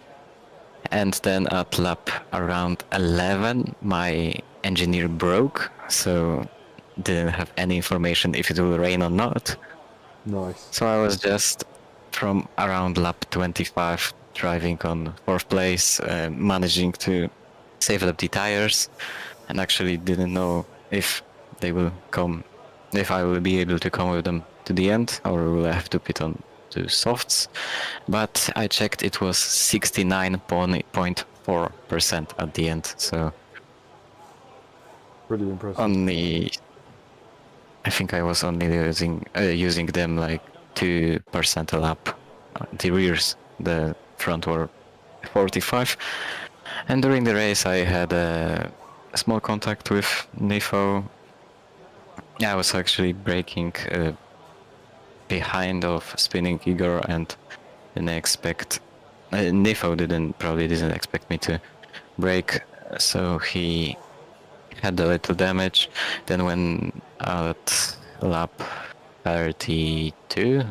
And then at lap around 11 my engineer broke, so didn't have any information if it will rain or not. Nice. So I was just from around lap 25 driving on 4th place, managing to save up the tires, and actually didn't know if they will come, if I will be able to come with them to the end, or will I have to pit on to softs. But I checked, it was 69.4% at the end, so Pretty impressive. only, I think I was only using them like 2% a lap. The rears, the front were 45, and during the race I had a small contact with Nifo. I was actually braking behind of spinning Igor, and didn't expect Nifo probably didn't expect me to brake, so he had a little damage. Then when at lap 32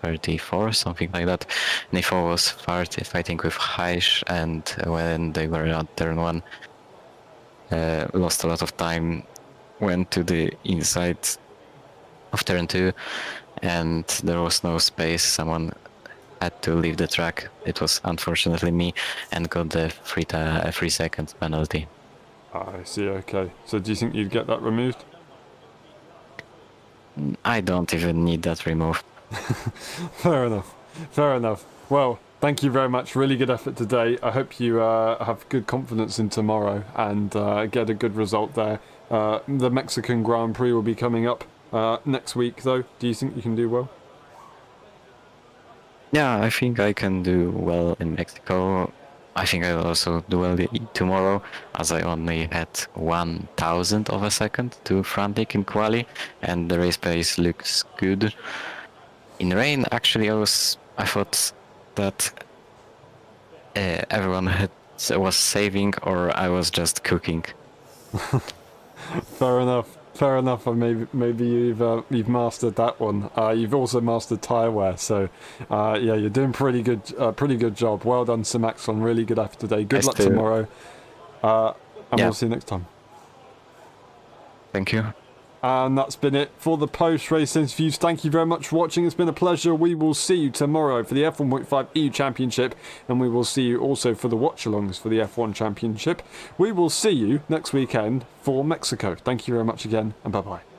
34, something like that, Nifo was fighting with Haish, and when they were on turn 1, lost a lot of time went to the inside of turn 2 and there was no space. Someone had to leave the track. It was unfortunately me, and got the 3 second penalty. I see, okay. So do you think you'd get that removed? I don't even need that removed. Fair enough. Fair enough. Well, thank you very much. Really good effort today. I hope you have good confidence in tomorrow and get a good result there. The Mexican Grand Prix will be coming up next week, though. Do you think you can do well? Yeah, I think I can do well in Mexico. I think I'll also do well tomorrow, as I only had 1,000 of a second to frantic in quali, and the race pace looks good. In rain, actually, I thought that everyone was saving, or I was just cooking. Fair enough. Fair enough. Maybe you've mastered that one. You've also mastered tyre wear, so yeah, you're doing pretty good job. Well done, Sir Maxon. Really good effort today. Good luck tomorrow, and we'll see you next time. Thank you. And that's been it for the post-race interviews. Thank you very much for watching. It's been a pleasure. We will see you tomorrow for the F1.5 EU Championship, and we will see you also for the watch-alongs for the F1 Championship. We will see you next weekend for Mexico. Thank you very much again, and bye-bye.